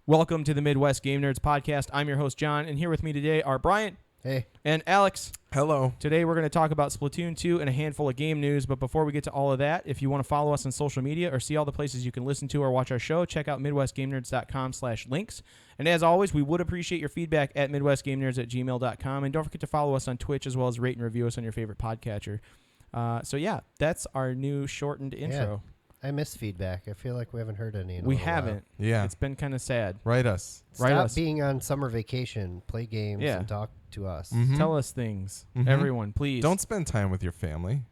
Welcome to the Midwest Game Nerds podcast. I'm your host, John, and here with me today are Brian. Hey. And Alex. Hello. Today we're going to talk about Splatoon 2 and a handful of game news, but before we get to all of that, if you want to follow us on social media or see all the places you can listen to or watch our show, check out MidwestGameNerds.com/links. And as always, we would appreciate your feedback at MidwestGameNerds@gmail.com, and don't forget to follow us on Twitch as well as rate and review us on your favorite podcatcher. So yeah, that's our new shortened intro. Yeah. I miss feedback. I feel like we haven't heard any in a We little while. haven't. Yeah. It's been kind of sad. Write us. Stop Write us. being on summer vacation. Play games Yeah. and talk to us. Mhm. Tell us things. Mhm. Everyone, please. Don't spend time with your family.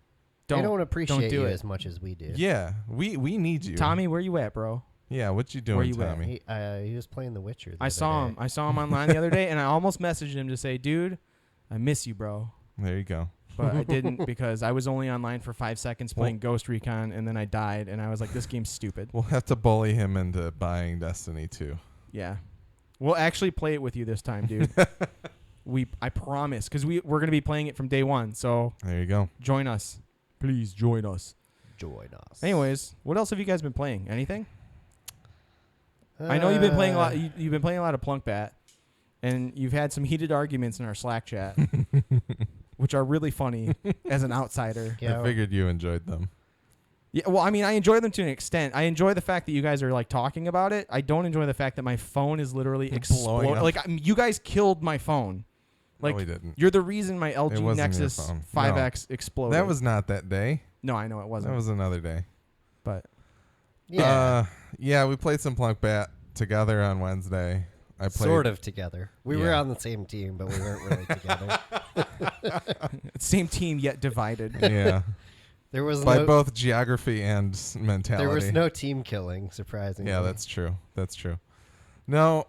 They don't appreciate do you it. as much as we do. Yeah. We need you. Tommy, where you at, bro? Yeah, what you doing, Where you at? Tommy? He was playing The Witcher. I saw him. I saw him online the other day, and I almost messaged him to say, dude, I miss you, bro. There you go. But I didn't because I was only online for 5 seconds playing Ghost Recon, and then I died, and I was like, this game's stupid. We'll have to bully him into buying Destiny 2. Yeah. We'll actually play it with you this time, dude. I promise, because we're going to be playing it from day one, so There you go. join us. Please join us. Join us. Anyways, what else have you guys been playing? Anything? I know you've been playing a lot. You've been playing a lot of Plunk Bat, and you've had some heated arguments in our Slack chat, which are really funny as an outsider. Yeah, I figured you enjoyed them. Yeah, well, I mean, I enjoy them to an extent. I enjoy the fact that you guys are like talking about it. I don't enjoy the fact that my phone is literally Blowing exploding. up. Like you guys killed my phone. Like No, we didn't. you're the reason my It LG wasn't your Nexus phone. 5X exploded. That was not that day. no, I know it wasn't. That was another day. But yeah. Yeah, we played some Plunk Bat together on Wednesday. I played Sort of together. We were Yeah. on the same team, but we weren't really together. same team yet divided. Yeah. There was By no, both geography and mentality. there was no team killing, surprisingly. Yeah, that's true. That's true. No,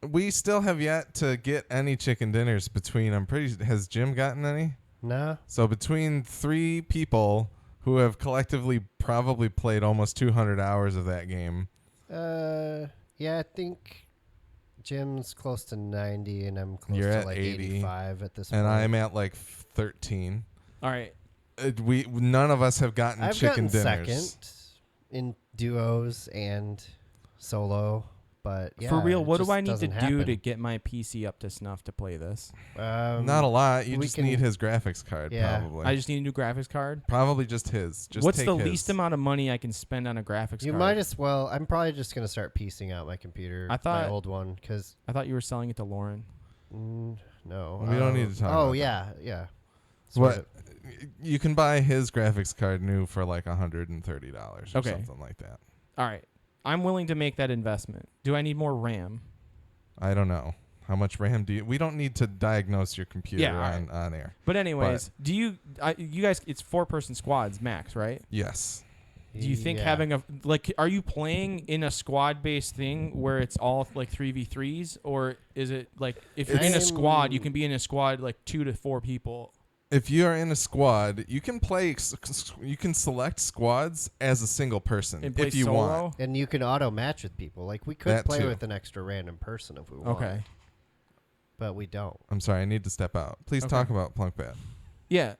we still have yet to get any chicken dinners between. Has Jim gotten any? No. So between 3 people who have collectively probably played almost 200 hours of that game. Yeah, I think Jim's close to 90, and I'm close You're to at like 80, 85 at this point. And I'm at like 13. All right. None of us have gotten I've chicken gotten dinners. second in duos and solo, but yeah, For real, it what do just I need to doesn't do happen. to get my PC up to snuff to play this? Not a lot. You we just can- need his graphics card, Yeah. probably. I just need a new graphics card. Probably just his. Just What's take the his. least amount of money I can spend on a graphics You card? might as well. I'm probably just gonna start piecing out my computer, I thought- my old one, because I thought you were selling it to Lauren. no, We don't need to talk Oh about yeah, yeah. What? Sort of. You can buy his graphics card new for like $130 or Okay. something like that. All right. I'm willing to make that investment. Do I need more RAM? I don't know. How much RAM do you... We don't need to diagnose your computer Yeah, all on air. But anyways, do you guys, it's 4-person squads max, right? Yes. Do you think Yeah. having are you playing in a squad-based thing where it's all like 3v3s, or is it like if you're in a squad, you can be in a squad like 2 to 4 people? If you are in a squad, you can play... You can select squads as a single person And play if you solo? want. And you can auto match with people. Like we could That play too. with an extra random person if we want. Okay. But we don't. I'm sorry. I need to step out. Please Okay. talk about Plunk Bat. Yeah.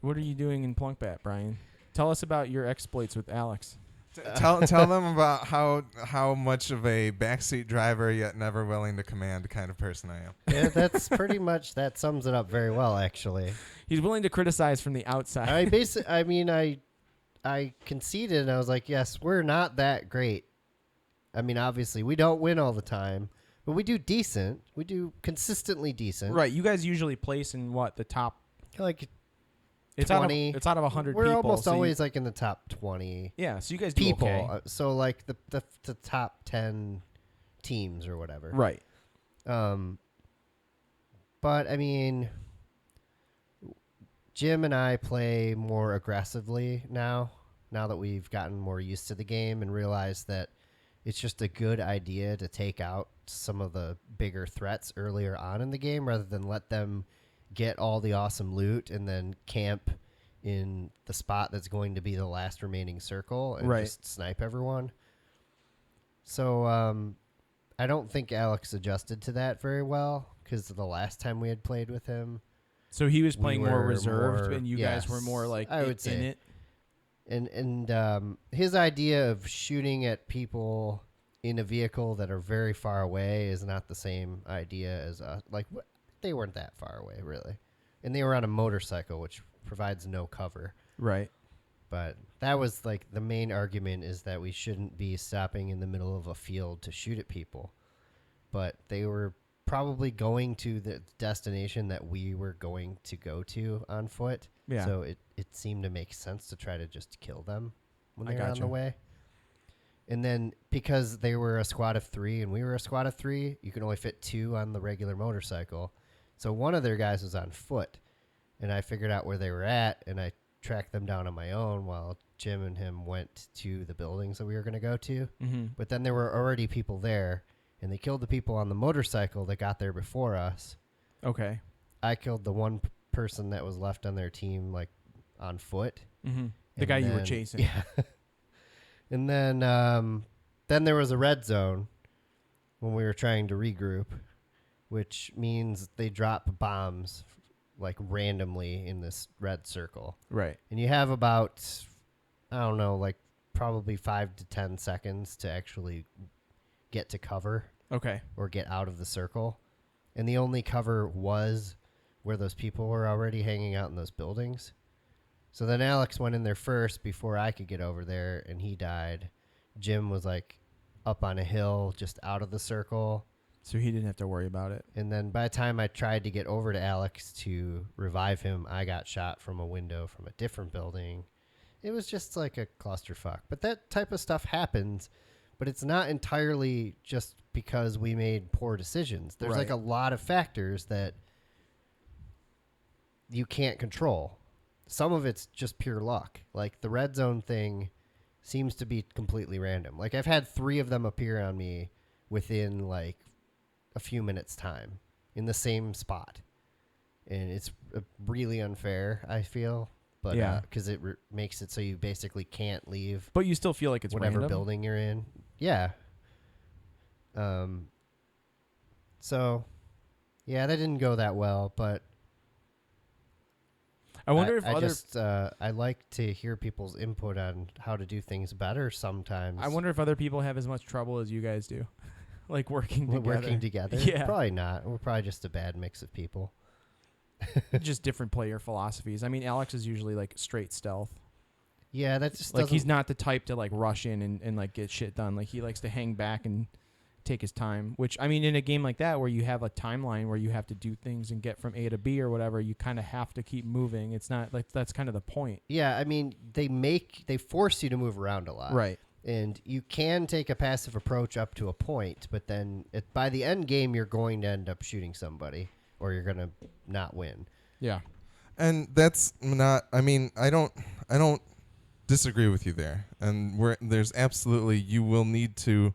What are you doing in Plunk Bat, Brian? Tell us about your exploits with Alex. Tell them about how much of a backseat driver yet never willing to command kind of person I am. Yeah, that's pretty much, that sums it up very well, actually. He's willing to criticize from the outside. I conceded, and I was like, yes, we're not that great. I mean, obviously, we don't win all the time, but we do decent. We do consistently decent. Right. You guys usually place in what, the top? Like It's 20. Out of 100 we're people. almost so always like in the top 20 yeah. So you guys do people. okay. So like the top 10 teams or whatever. Right. But I mean, Jim and I play more aggressively now that we've gotten more used to the game and realized that it's just a good idea to take out some of the bigger threats earlier on in the game rather than let them get all the awesome loot and then camp in the spot that's going to be the last remaining circle and Right. just snipe everyone. So I don't think Alex adjusted to that very well because the last time we had played with him, So he was we playing more were reserved, more- and you guys were more yes, like I would in say. it. And his idea of shooting at people in a vehicle that are very far away is not the same idea as like they weren't that far away really, and they were on a motorcycle, which provides no cover. Right. But that was like the main argument, is that we shouldn't be stopping in the middle of a field to shoot at people. But they were probably going to the destination that we were going to go to on foot. Yeah. So it seemed to make sense to try to just kill them when I they were on gotcha. the way. And then because they were a squad of 3 and we were a squad of 3, you can only fit 2 on the regular motorcycle. So one of their guys was on foot, and I figured out where they were at, and I tracked them down on my own while Jim and him went to the buildings that we were going to go to. Mm-hmm. But then there were already people there, and they killed the people on the motorcycle that got there before us. Okay. I killed the one person that was left on their team, like, on foot. Mm-hmm. The And guy you were then- chasing. Yeah. And then there was a red zone when we were trying to regroup, which means they drop bombs like randomly in this red circle. Right. And you have about, I don't know, like probably 5 to 10 seconds to actually get to cover Okay. or get out of the circle. And the only cover was where those people were already hanging out in those buildings. So then Alex went in there first before I could get over there, and he died. Jim was like up on a hill just out of the circle. So he didn't have to worry about it. And then by the time I tried to get over to Alex to revive him, I got shot from a window from a different building. It was just like a clusterfuck. But that type of stuff happens, but it's not entirely just because we made poor decisions. There's like Right. a lot of factors that you can't control. Some of it's just pure luck. Like the red zone thing seems to be completely random. Like I've had 3 of them appear on me within like a few minutes time in the same spot, and it's really unfair, I feel, but Yeah. because it makes it so you basically can't leave But you still feel like it's whatever random. building you're in. Yeah. So yeah, that didn't go that well, but I wonder if other. I like to hear people's input on how to do things better sometimes. I wonder if other people have as much trouble as you guys do, like working together. Working together. Yeah. Probably not. We're probably just a bad mix of people. Just different player philosophies. I mean, Alex is usually like straight stealth. Yeah, that just Like he's doesn't- not the type to like rush in and like get shit done. Like he likes to hang back and take his time. Which I mean, in a game like that where you have a timeline where you have to do things and get from A to B or whatever, you kind of have to keep moving. It's not like that's kind of the point. Yeah, I mean, they force you to move around a lot. Right. And you can take a passive approach up to a point, but then by the end game, you're going to end up shooting somebody, or you're going to not win. Yeah. And that's not. I mean, I don't disagree with you there. And there's absolutely, you will need to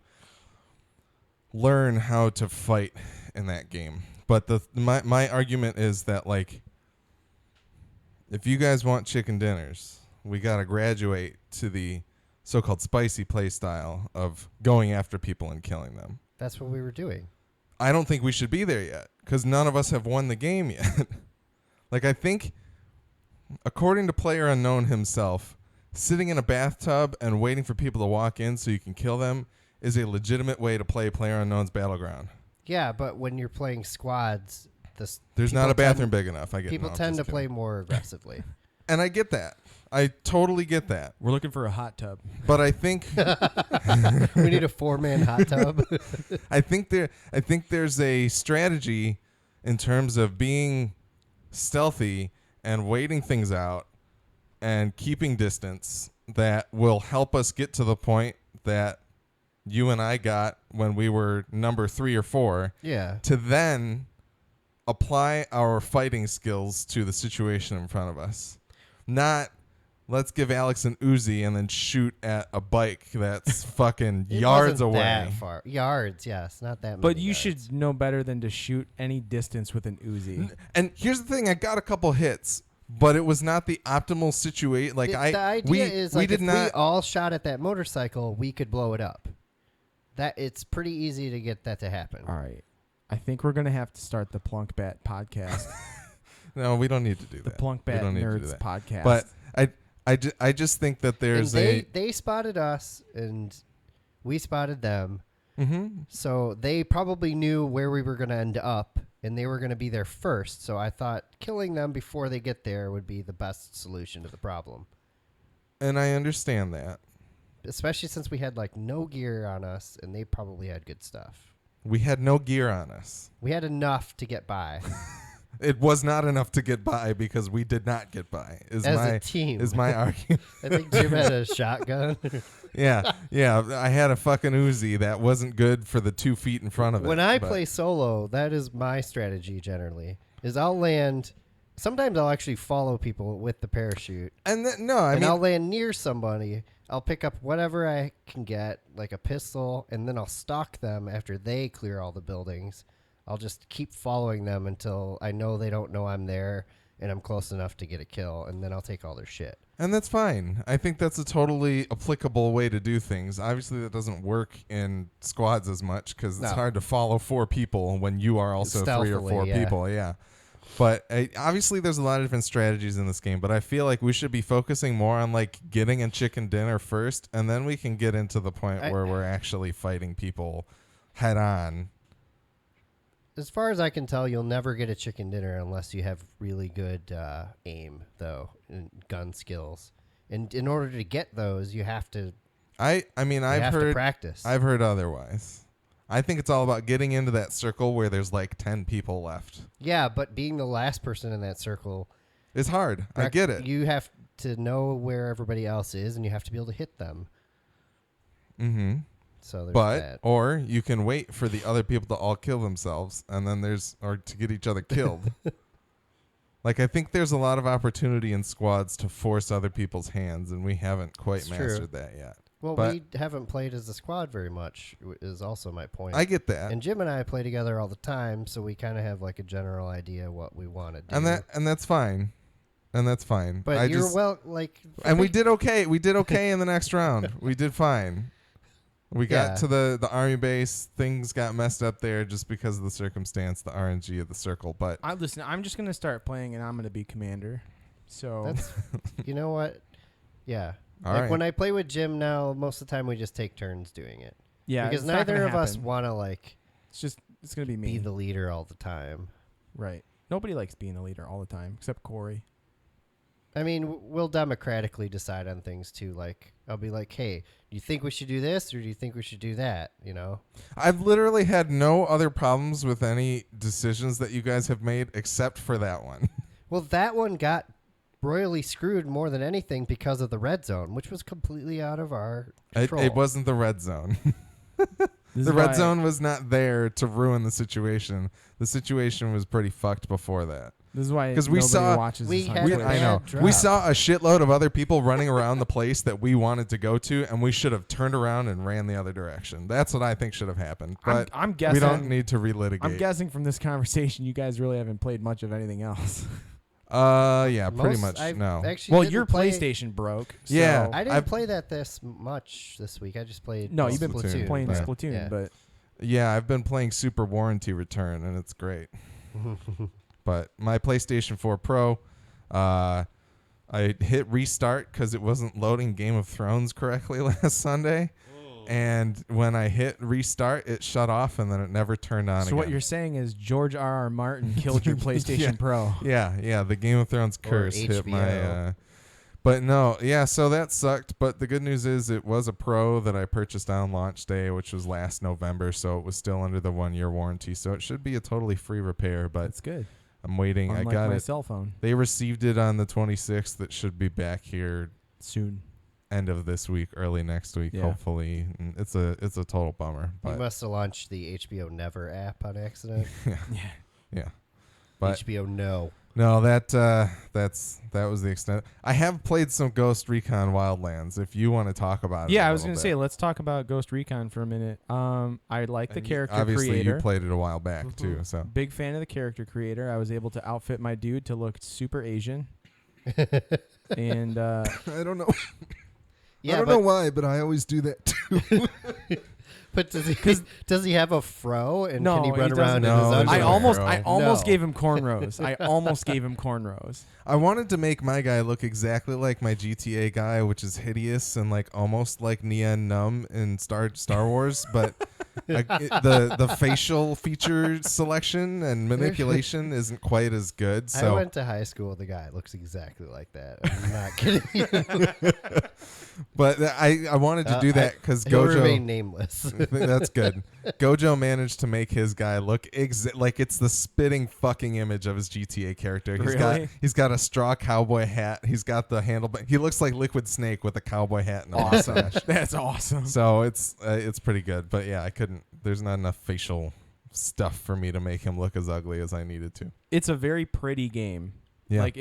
learn how to fight in that game. But my argument is that, like, if you guys want chicken dinners, we got to graduate to the so-called spicy play style of going after people and killing them. That's what we were doing. I don't think we should be there yet because none of us have won the game yet. Like, I think, according to PlayerUnknown himself, sitting in a bathtub and waiting for people to walk in so you can kill them is a legitimate way to play PlayerUnknown's Battleground. Yeah, but when you're playing squads, There's not a bathroom big enough. I get. People no, tend to just play kidding. more aggressively. And I get that. I totally get that. We're looking for a hot tub. But I think We need a 4-man hot tub. I think there's a strategy in terms of being stealthy and waiting things out and keeping distance that will help us get to the point that you and I got when we were number 3 or 4, Yeah. to then apply our fighting skills to the situation in front of us. Not, let's give Alex an Uzi and then shoot at a bike that's fucking It yards wasn't away. That far. Yards, yes, not that many. But you yards. should know better than to shoot any distance with an Uzi. And here's the thing: I got a couple hits, but it was not the optimal situation. Like the idea is we like did if not. we all shot at that motorcycle, we could blow it up. That it's pretty easy to get that to happen. All right. I think we're going to have to start the Plunk Bat podcast. No, we don't need to do The that. Plunk We Bat don't need to do Nerds that. podcast. But I just think that And there's they spotted us and we spotted them, Mm-hmm. So they probably knew where we were going to end up, and they were going to be there first. So I thought killing them before they get there would be the best solution to the problem. And I understand that. Especially since we had like no gear on us, and they probably had good stuff. We had no gear on us. We had enough to get by. It was not enough to get by because we did not get by. As a team. Is my argument. I think Jim had a shotgun. Yeah. I had a fucking Uzi that wasn't good for the 2 feet in front of it. When I play solo, that is my strategy generally. Is I'll land. Sometimes I'll actually follow people with the parachute. And I mean, I'll land near somebody. I'll pick up whatever I can get, like a pistol, and then I'll stalk them after they clear all the buildings. I'll just keep following them until I know they don't know I'm there and I'm close enough to get a kill, and then I'll take all their shit. and that's fine. I think that's a totally applicable way to do things. Obviously, that doesn't work in squads as much because it's hard to follow 4 people when you are also 3 or 4 people. Yeah. But obviously, there's a lot of different strategies in this game. But I feel like we should be focusing more on like getting a chicken dinner first, and then we can get into the point where we're actually fighting people head on. As far as I can tell, you'll never get a chicken dinner unless you have really good aim, though, and gun skills. And in order to get those, you have to. I've heard practice. I've heard otherwise. I think it's all about getting into that circle where there's like 10 people left. Yeah, but being the last person in that circle is hard. I get it. You have to know where everybody else is, and you have to be able to hit them. Mm-hmm. So there's that. Or you can wait for the other people to all kill themselves, and then or to get each other killed. Like, I think there's a lot of opportunity in squads to force other people's hands, and we haven't quite mastered that yet. Well, we haven't played as a squad very much, is also my point. I get that. And Jim and I play together all the time, so we kind of have like a general idea what we want to do. And that's fine. And that's fine. But we did okay. We did okay in the next round. We did fine. We got to the army base. Things got messed up there just because of the circumstance, the RNG of the circle. But I'm just gonna start playing, and I'm gonna be commander. So that's, you know what? Yeah. When I play with Jim now, most of the time we just take turns doing it. Yeah, because neither of us want to it's gonna be me. Be the leader all the time. Right. Nobody likes being the leader all the time except Corey. I mean, we'll democratically decide on things too. Like, I'll be like, hey, do you think we should do this or do you think we should do that? You know? I've literally had no other problems with any decisions that you guys have made except for that one. Well, that one got royally screwed more than anything because of the red zone, which was completely out of our control. It wasn't the red zone. The red zone was not there to ruin the situation. The situation was pretty fucked before that. This is why we saw watches we saw a shitload of other people running around the place that we wanted to go to, and we should have turned around and ran the other direction. That's what I think should have happened. But I'm guessing we don't need to relitigate. I'm guessing from this conversation, you guys really haven't played much of anything else. Yeah, pretty much. No. Well, your PlayStation broke. So yeah, I didn't play that this much this week. I just played. No, you've been Splatoon, playing Splatoon, but yeah, I've been playing Super Warranty Return, and it's great. But my PlayStation 4 Pro, I hit restart because it wasn't loading Game of Thrones correctly last Sunday. And when I hit restart, it shut off, and then it never turned on again. So what you're saying is George R.R. Martin killed your PlayStation Pro. Yeah. The Game of Thrones curse hit my... But no, yeah, so that sucked. But the good news is it was a Pro that I purchased on launch day, which was last November, so it was still under the 1-year warranty. So it should be a totally free repair. But it's good. I'm waiting. Unlike I got my it. cell phone. They received it on the 26th. It should be back here soon. End of this week, early next week, hopefully. And it's a total bummer. But you must have launched the HBO Never app on accident. Yeah. But HBO No. No, that was the extent. I have played some Ghost Recon Wildlands. If you want to talk about it, yeah, I was going to say let's talk about Ghost Recon for a minute. I like the character obviously creator. You played it a while back too, so big fan of the character creator. I was able to outfit my dude to look super Asian, and I don't know. Yeah, I don't know why, but I always do that too. But does he have a fro and no, can he run he around in no, his underwear? I almost gave him cornrows. I almost gave him cornrows. I wanted to make my guy look exactly like my GTA guy, which is hideous and like almost like Nien Nunb in Star Wars, but The facial feature selection and manipulation isn't quite as good. So I went to high school with a guy that looks exactly like that. I'm not kidding you. but I wanted to do that because He'll remain Gojo. nameless. That's good. Gojo managed to make his guy look like it's the spitting fucking image of his GTA character. He's got a straw cowboy hat. He's got the handle. He looks like Liquid Snake with a cowboy hat and a mustache. That's awesome. So it's pretty good. But yeah, I couldn't. There's not enough facial stuff for me to make him look as ugly as I needed to. It's a very pretty game. Yeah. Like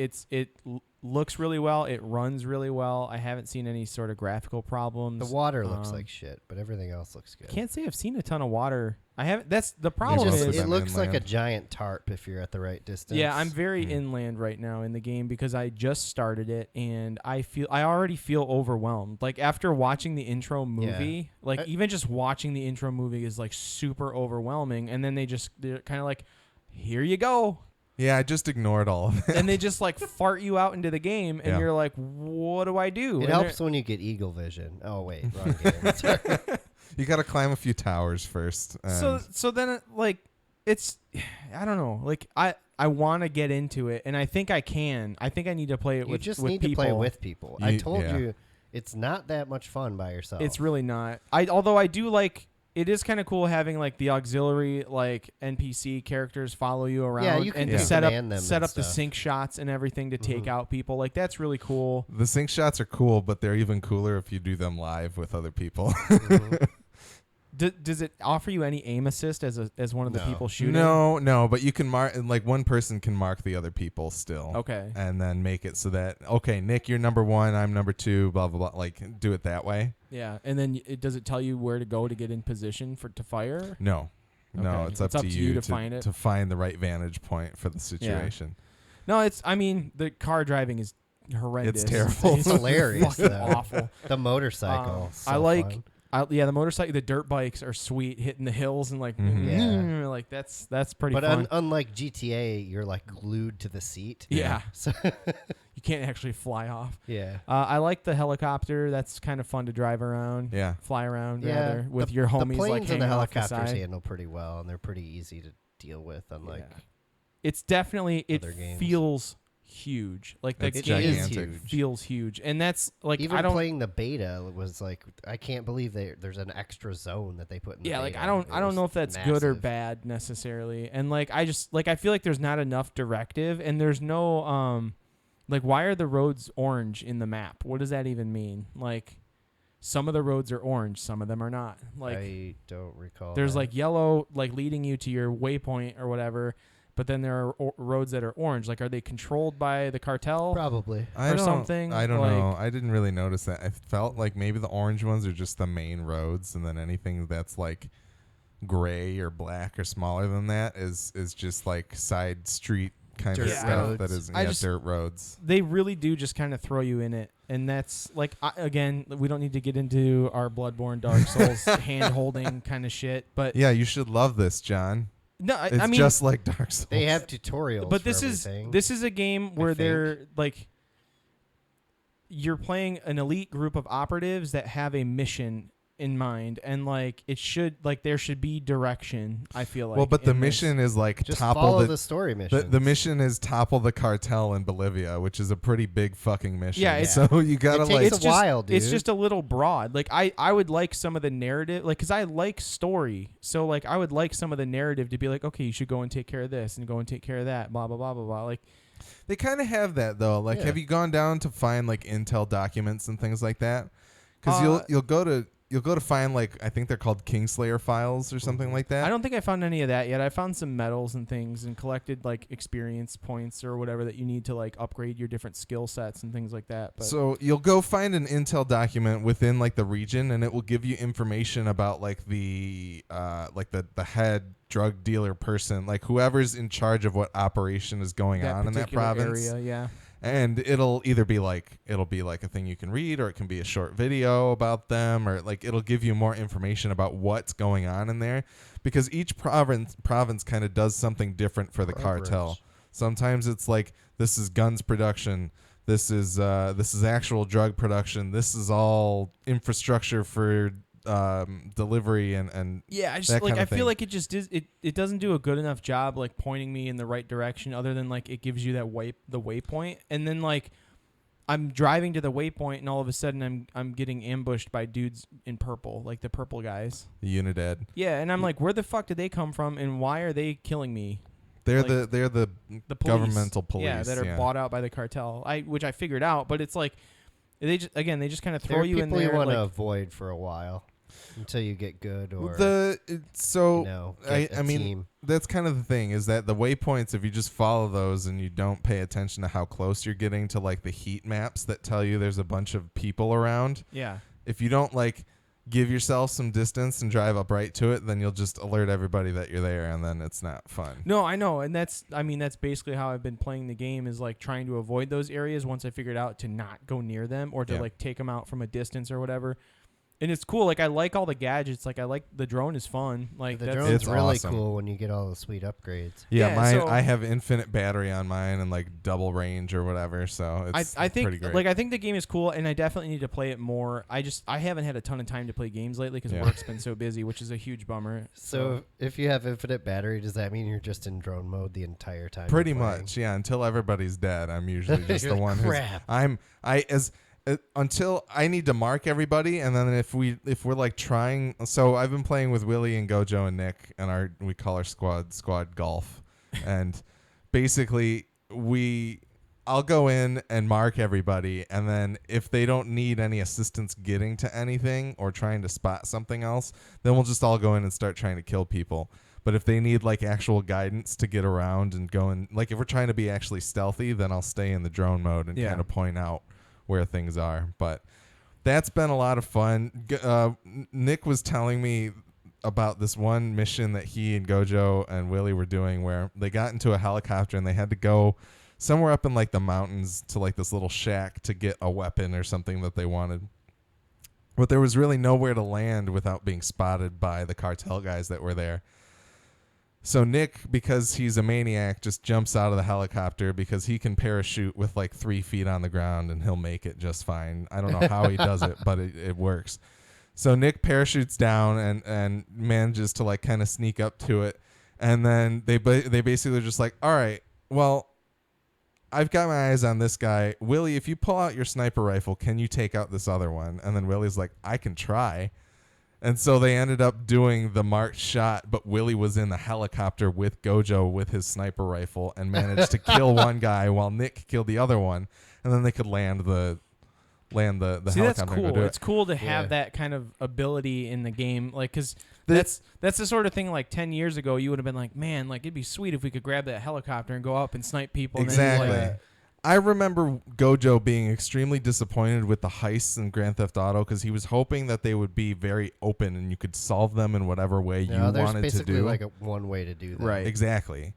looks really well. It runs really well. I haven't seen any sort of graphical problems. The water looks like shit, but everything else looks good. Can't say I've seen a ton of water. I haven't. That's the problem. It must have Is been It looks like a inland. giant tarp if you're at the right distance. yeah, I'm very inland right now in the game because I just started it and I already feel overwhelmed. Like after watching the intro movie, like even just watching the intro movie is like super overwhelming. And then they're kind of like, here you go. Yeah, I just ignored all of it. And they just like fart you out into the game and Yeah. you're like, what do I do? It And helps when you get eagle vision. Oh wait, wrong game. Sorry. You got to climb a few towers first. So then like it's I don't know, like I want to get into it and I think I can. I think I need to play it You with just with need people. to play with people. I told yeah. you, it's not that much fun by yourself. It's really not. Although I do like it is kind of cool having like the auxiliary like NPC characters follow you around Yeah, you can and Yeah. set command them up the and stuff. sync shots and everything to take Mhm. out people. Like that's really cool. the sync shots are cool, but they're even cooler if you do them live with other people. Mhm. Does it offer you any aim assist as one of the No. people shooting? No, but you can mark, like one person can mark the other people still. Okay. And then make it so that, okay, Nick, you're number 1, I'm number 2, blah, blah, blah. Like, do it that way. Yeah, and then does it tell you where to go to get in position to fire? No. No, Okay. it's up to you to find it. to find the right vantage point for the situation. No, I mean, the car driving is horrendous. It's terrible. It's hilarious, fucking though. awful. The motorcycle. so I like. fun. The motorcycle, the dirt bikes are sweet, hitting the hills and like, Mhm. Yeah. like that's pretty But fun. unlike GTA, you're like glued to the seat. Yeah, So you can't actually fly off. yeah. I like the helicopter. That's kind of fun to drive around. Yeah. Fly around Yeah, rather with the, your homies the planes like and hanging the off the helicopters side. handle pretty well, and they're pretty easy to deal with. Unlike Yeah. It's definitely other games. feels huge. Like the It's game gigantic. feels huge, and that's like even I don't. playing the beta was like, I can't believe there's an extra zone that they put in. Yeah, the like beta. I don't It know was if that's good or massive. bad necessarily. And like I feel like there's not enough directive and there's no like why are the roads orange in the map? What does that even mean? Like some of the roads are orange, some of them are not. Like I don't recall. there's that. like yellow like leading you to your waypoint or whatever, but then there are roads that are orange. Like are they controlled by the cartel? probably. or something, I don't like- know. I didn't really notice that. I felt like maybe the orange ones are just the main roads, and then anything that's like gray or black or smaller than that is just like side street kind of Dirt stuff roads. that is I just- dirt roads. They really do just kind of throw you in it. And that's like, again, we don't need to get into our Bloodborne Dark Souls hand holding kind of shit. But Yeah, you should love this, John. no, It's I mean, just like Dark Souls. They have tutorials. but for this everything. is a game where think. they're like, you're playing an elite group of operatives that have a mission in mind. And like, there should be direction, I feel like. well, but the in this. mission is like just topple follow the story mission. the mission is topple the cartel in Bolivia, which is a pretty big fucking mission. Yeah, it's- so you gotta It like takes a while, dude. It's just a little broad. Like I would like some of the narrative, like because I like story. So like I would like some of the narrative to be like, okay, you should go and take care of this and go and take care of that. Blah blah blah blah blah. Like They kind of have that though. Like, Yeah. have you gone down to find like intel documents and things like that? Because Uh, you'll go to find like I think they're called Kingslayer files or something like that. I don't think I found any of that yet. I found some medals and things and collected like experience points or whatever that you need to like upgrade your different skill sets and things like that. But So you'll go find an intel document within like the region, and it will give you information about like the head drug dealer person, like whoever's in charge of what operation is going on in that particular province. area, yeah. And it'll either be like a thing you can read, or it can be a short video about them, or like it'll give you more information about what's going on in there, because each province kind of does something different for the cartel. Sometimes it's like, this is guns production, this is actual drug production, this is all infrastructure for delivery and Yeah, I just that like kind I of thing. feel like it just is it doesn't do a good enough job like pointing me in the right direction other than like it gives you that the waypoint, and then like I'm driving to the waypoint and all of a sudden I'm getting ambushed by dudes in purple, like the purple guys. the Unidad. Yeah, and I'm like, where the fuck did they come from and why are they killing me? They're Like, they're the The police, governmental police. yeah, that are bought out by the cartel. Which I figured out, but it's like they just kind of throw There are you in people there. you want to like, avoid for a while until you get good or I mean team. that's kind of the thing is that the waypoints, if you just follow those and you don't pay attention to how close you're getting to like the heat maps that tell you there's a bunch of people around, yeah. if you don't like give yourself some distance and drive up right to it, then you'll just alert everybody that you're there, and then it's not fun. No, I know, and that's basically how I've been playing the game is like trying to avoid those areas once I figured out to not go near them or to like take them out from a distance or whatever. And it's cool. Like I like all the gadgets. Like I like the drone is fun. Like The that's drone's it's really awesome. cool when you get all the sweet upgrades. Yeah, Yeah, so- I have infinite battery on mine and like double range or whatever, so it's I think pretty great. like I think the game is cool, and I definitely need to play it more. I haven't had a ton of time to play games lately because Yeah. work's been so busy, which is a huge bummer. So if you have infinite battery, does that mean you're just in drone mode the entire time? Pretty you're playing? much, yeah. Until everybody's dead, I'm usually just You're the like, one crap. until I need to mark everybody, and then if we're like trying. So I've been playing with Willie and Gojo and Nick, and we call our squad golf, and basically I'll go in and mark everybody, and then if they don't need any assistance getting to anything or trying to spot something else, then we'll just all go in and start trying to kill people. But if they need like actual guidance to get around and go in, like if we're trying to be actually stealthy, then I'll stay in the drone mode and Yeah. kind of point out where things are. But that's been a lot of fun. Nick was telling me about this one mission that he and Gojo and Willie were doing where they got into a helicopter and they had to go somewhere up in like the mountains to like this little shack to get a weapon or something that they wanted. But there was really nowhere to land without being spotted by the cartel guys that were there. So Nick, because he's a maniac, just jumps out of the helicopter because he can parachute with like 3 feet on the ground and he'll make it just fine. I don't know how he does it, but it works. So Nick parachutes down and manages to like kind of sneak up to it. And then they basically are just like, all right, well, I've got my eyes on this guy. Willie, if you pull out your sniper rifle, can you take out this other one? And then Willie's like, I can try. And so they ended up doing the marked shot, but Willie was in the helicopter with Gojo with his sniper rifle and managed to kill one guy while Nick killed the other one. And then they could land the See, helicopter. that's and go cool. do it. It's cool to have Yeah. that kind of ability in the game, like because that's the sort of thing. Like 10 years ago, you would have been like, man, like it'd be sweet if we could grab that helicopter and go up and snipe people. Exactly. And then, like, I remember Gojo being extremely disappointed with the heists in Grand Theft Auto because he was hoping that they would be very open and you could solve them in whatever way you No, there's wanted to basically do. like one way to do that. Right. Exactly.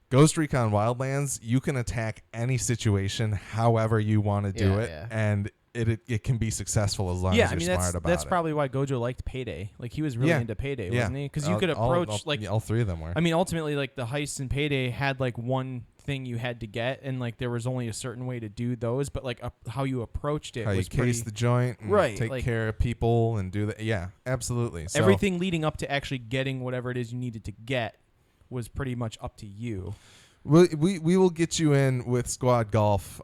Ghost Recon Wildlands, you can attack any situation however you want to do Yeah, it, yeah. and it can be successful as long yeah, as I you're mean smart about that's it. probably why Gojo liked Payday. Like he was really Yeah. into Payday, Yeah. wasn't he? Because you could approach all 3 of them were. I mean, ultimately, like the heists in Payday had like one thing you had to get, and like there was only a certain way to do those, but like how you approached it How you was case pretty, the joint, and Right, take like- care of people, and do that. Yeah, absolutely. So, everything leading up to actually getting whatever it is you needed to get was pretty much up to you. We will get you in with squad golf,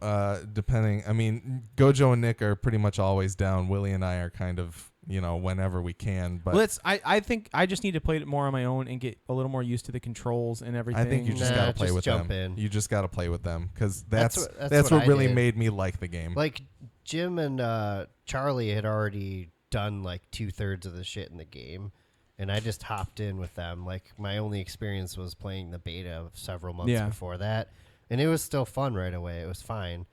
depending. I mean, Gojo and Nick are pretty much always down. Willie and I are kind of, whenever we can. But Well, I think I just need to play it more on my own and get a little more used to the controls and everything. I think you just Nah, gotta play just with jump them. in. You just gotta play with them because That's that's what what I really did. made me like the game. Like Jim and Charlie had already done like 2/3 of the shit in the game, and I just hopped in with them. Like my only experience was playing the beta several months Yeah. before that, and it was still fun right away. It was fine.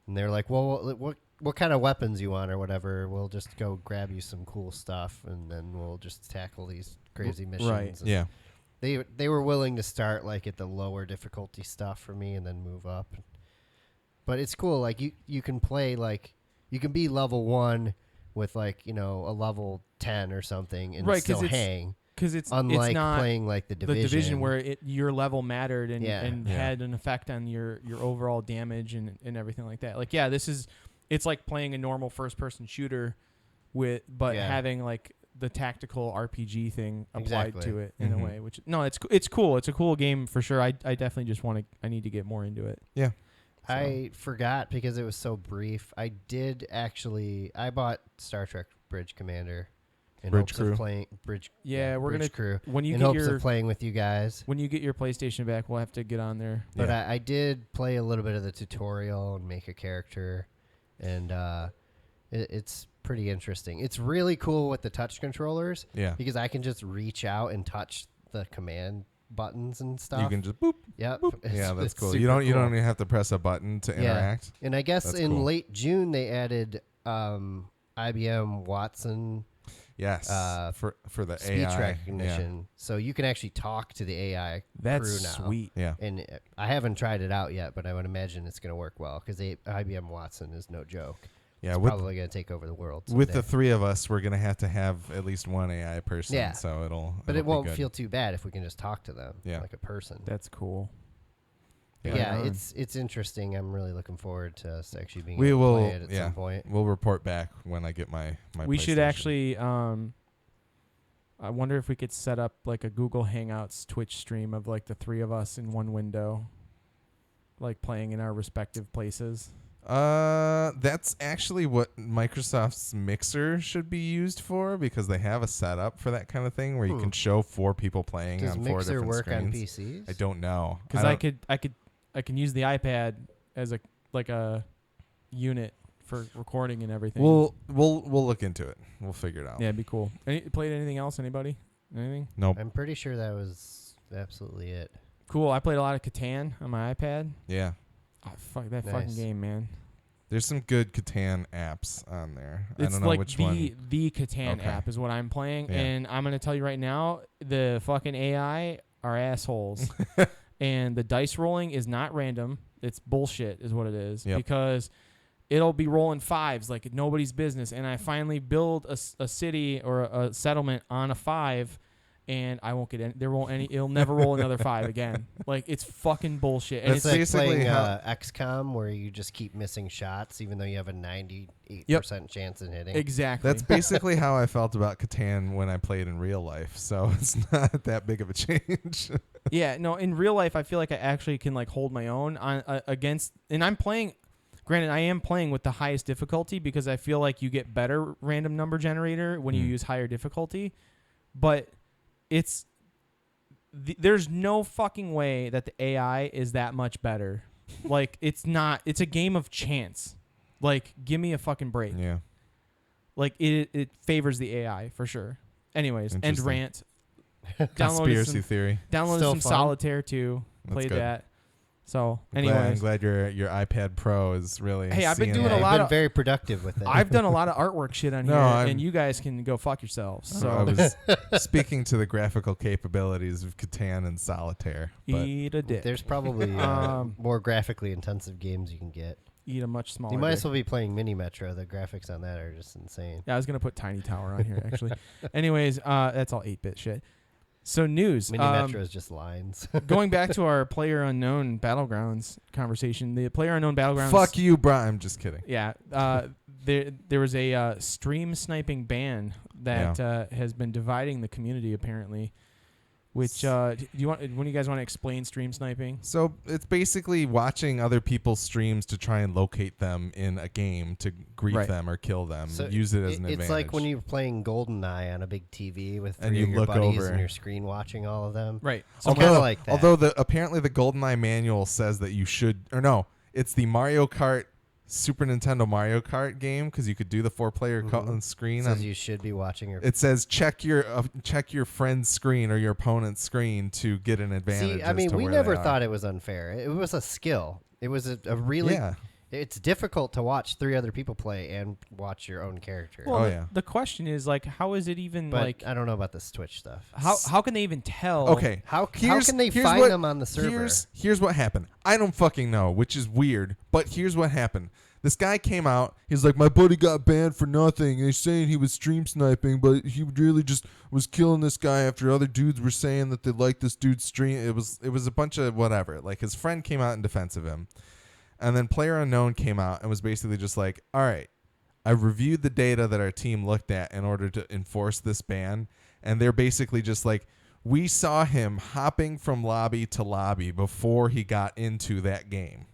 And they're like, "Well, what kind of weapons you want or whatever? We'll just go grab you some cool stuff, and then we'll just tackle these crazy missions." Right. And Yeah. They were willing to start like at the lower difficulty stuff for me and then move up. But it's cool. Like you can play like you can be level 1 with like a level 10 or something and Right, 'cause still it's- hang. Because it's Unlike not playing like the division, where your level mattered and, Yeah. and Yeah. had an effect on your overall damage and everything like that. Like, yeah, it's like playing a normal first person shooter, but Yeah. having like the tactical RPG thing applied Exactly. to it in a Mhm. way, which it's cool. It's a cool game for sure. I definitely just I need to get more into it. Yeah. So. I forgot because it was so brief. I bought Star Trek Bridge Commander in Bridge hopes Crew. of playing Bridge. Yeah, we're Bridge gonna Crew when you in get hopes your of playing with you guys. when you get your PlayStation back, we'll have to get on there. But Yeah. I did play a little bit of the tutorial and make a character, and it's pretty interesting. It's really cool with the touch controllers Yeah. because I can just reach out and touch the command buttons and stuff. You can just boop. Yep. Yeah, that's It's cool. super You don't cool. even have to press a button to Yeah. interact. And I guess That's in cool. late June they added IBM Watson Yes. For the speech AI. recognition, so you can actually talk to the AI That's crew now. sweet. Yeah. And I haven't tried it out yet, but I would imagine it's going to work well because IBM Watson is no joke. Yeah. It's With probably going to take over the world. with the someday. three of us, we're gonna have to have at least one AI person. Yeah. So it'll. But it'll it be won't good. feel too bad if we can just talk to them Yeah. like a person. That's cool. Yeah, Right on. it's interesting. I'm really looking forward to us actually being We able will. to play it at Yeah. some point. We'll report back when I get my. We should PlayStation. actually. I wonder if we could set up like a Google Hangouts Twitch stream of like the three of us in one window, like playing in our respective places. That's actually what Microsoft's Mixer should be used for because they have a setup for that kind of thing where you can show 4 people playing Does on 4 Mixer different work on screens. PCs? I don't know Because I can use the iPad as a unit for recording and everything. We'll look into it. We'll figure it out. Yeah, it'd be cool. Played anything else? Anybody? Anything? Nope. I'm pretty sure that was absolutely it. Cool. I played a lot of Catan on my iPad. Yeah. Oh, fuck that Nice. fucking game, man. There's some good Catan apps on there. I It's don't know like which the one. the Catan Okay. app is what I'm playing, Yeah. and I'm gonna tell you right now, the fucking AI are assholes, and the dice rolling is not random. It's bullshit, is what it is, Yep. because it'll be rolling 5s like nobody's business, and I finally build a city or a settlement on a 5. And I won't get any. It'll never roll another 5 again. Like it's fucking bullshit. And That's It's like basically playing how- XCOM where you just keep missing shots even though you have a 98% chance in hitting. exactly. That's basically how I felt about Catan when I played in real life. So it's not that big of a change. Yeah, no, in real life I feel like I actually can like hold my own on against, and I'm playing, granted I am playing with the highest difficulty because I feel like you get better random number generator when you use higher difficulty, but there's no fucking way that the AI is that much better. Like it's not, it's a game of chance. Like give me a fucking break. Yeah. Like it favors the AI for sure. Anyways, end Interesting. rant. Conspiracy theory. Downloaded Still some fun. Solitaire too. That's Played good. that. So, I'm anyways, glad your iPad Pro is really. Hey, I've been seeing doing that. a lot I've been of- very productive with it. I've done a lot of artwork shit on No, here, I'm- and you guys can go fuck yourselves. I So, was speaking to the graphical capabilities of Catan and Solitaire. But eat a dick. There's probably more graphically intensive games you can get. Eat a much smaller You might dick. as well be playing Mini Metro. The graphics on that are just insane. Yeah, I was gonna put Tiny Tower on here actually. Anyways, that's all 8-bit shit. So news. Mini Metro is just lines. Going back to our Player Unknown Battlegrounds conversation, the Player Unknown Battlegrounds. fuck you, Brian. I'm just kidding. Yeah, there was a stream sniping ban that has been dividing the community apparently. Which do you want? When you guys want to explain stream sniping? So it's basically watching other people's streams to try and locate them in a game to grief Right. them or kill them. So use it as an it's advantage. like when you're playing GoldenEye on a big TV with And three you of your look buddies over. and your screen watching all of them. Right. So although, kinda like that. although apparently the GoldenEye manual says that you should, or no, it's the Mario Kart Super Nintendo Mario Kart game because you could do the 4-player Mhm. screen. Says On, you should be watching your. it says check your friend's screen or your opponent's screen to get an advantage. See, I mean, as to we where never they are. thought it was unfair. It was a skill. It was a really. Yeah. It's difficult to watch 3 other people play and watch your own character. Well, Oh, the, yeah. the question is like, how is it even but like? I don't know about this Twitch stuff. How can they even tell? Okay. How Here's- can they here's find what- them on the server? Here's what happened. I don't fucking know, which is weird, but here's what happened. This guy came out. He's like, my buddy got banned for nothing. They're saying he was stream sniping, but he really just was killing this guy after other dudes were saying that they liked this dude's stream. It was a bunch of whatever. Like his friend came out in defense of him. And then Player Unknown came out and was basically just like, all right, I reviewed the data that our team looked at in order to enforce this ban, and they're basically just like, we saw him hopping from lobby to lobby before he got into that game.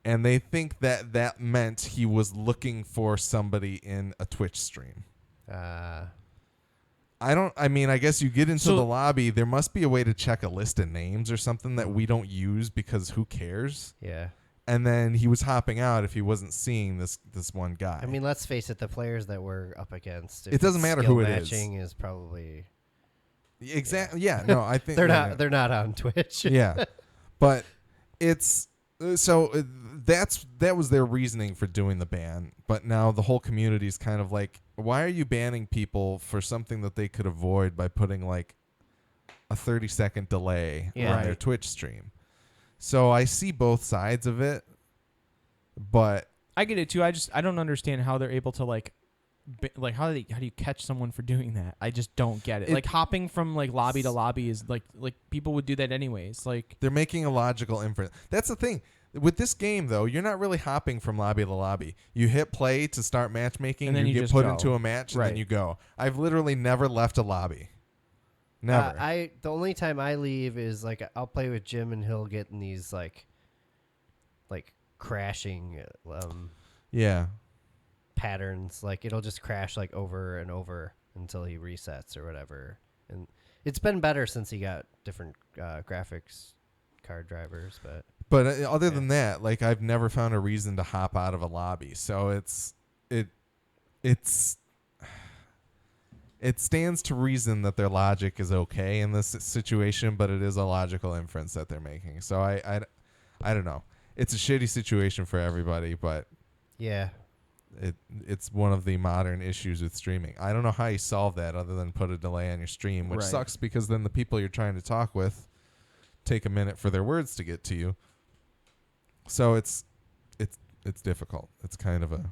And they think that meant he was looking for somebody in a Twitch stream. I guess you get into the lobby. There must be a way to check a list of names or something that we don't use because who cares? Yeah. And then he was hopping out if he wasn't seeing this one guy. I mean, let's face it, the players that we're up against, it doesn't matter who it is. Matching is probably exactly. Yeah. No, I think they're not on Twitch. Yeah, but it's that was their reasoning for doing the ban. But now the whole community is kind of like, why are you banning people for something that they could avoid by putting like a 30-second delay on their Twitch stream? So I see both sides of it, but I get it too. I don't understand how they're able to how do you catch someone for doing that? I just don't get it. Like hopping from like lobby to lobby is like people would do that anyways. Like they're making a logical inference. That's the thing. With this game, though, you're not really hopping from lobby to lobby. You hit play to start matchmaking, and then you get put into a match, and right. then you go. I've literally never left a lobby. Never. The only time I leave is like I'll play with Jim, and he'll get in these like crashing patterns. Like it'll just crash like over and over until he resets or whatever. And it's been better since he got different graphics card drivers, But other than that, like I've never found a reason to hop out of a lobby. So it stands to reason that their logic is okay in this situation, but it is a logical inference that they're making. So I don't know. It's a shitty situation for everybody, but yeah, it's one of the modern issues with streaming. I don't know how you solve that other than put a delay on your stream, which sucks because then the people you're trying to talk with take a minute for their words to get to you. So it's difficult. It's kind of a,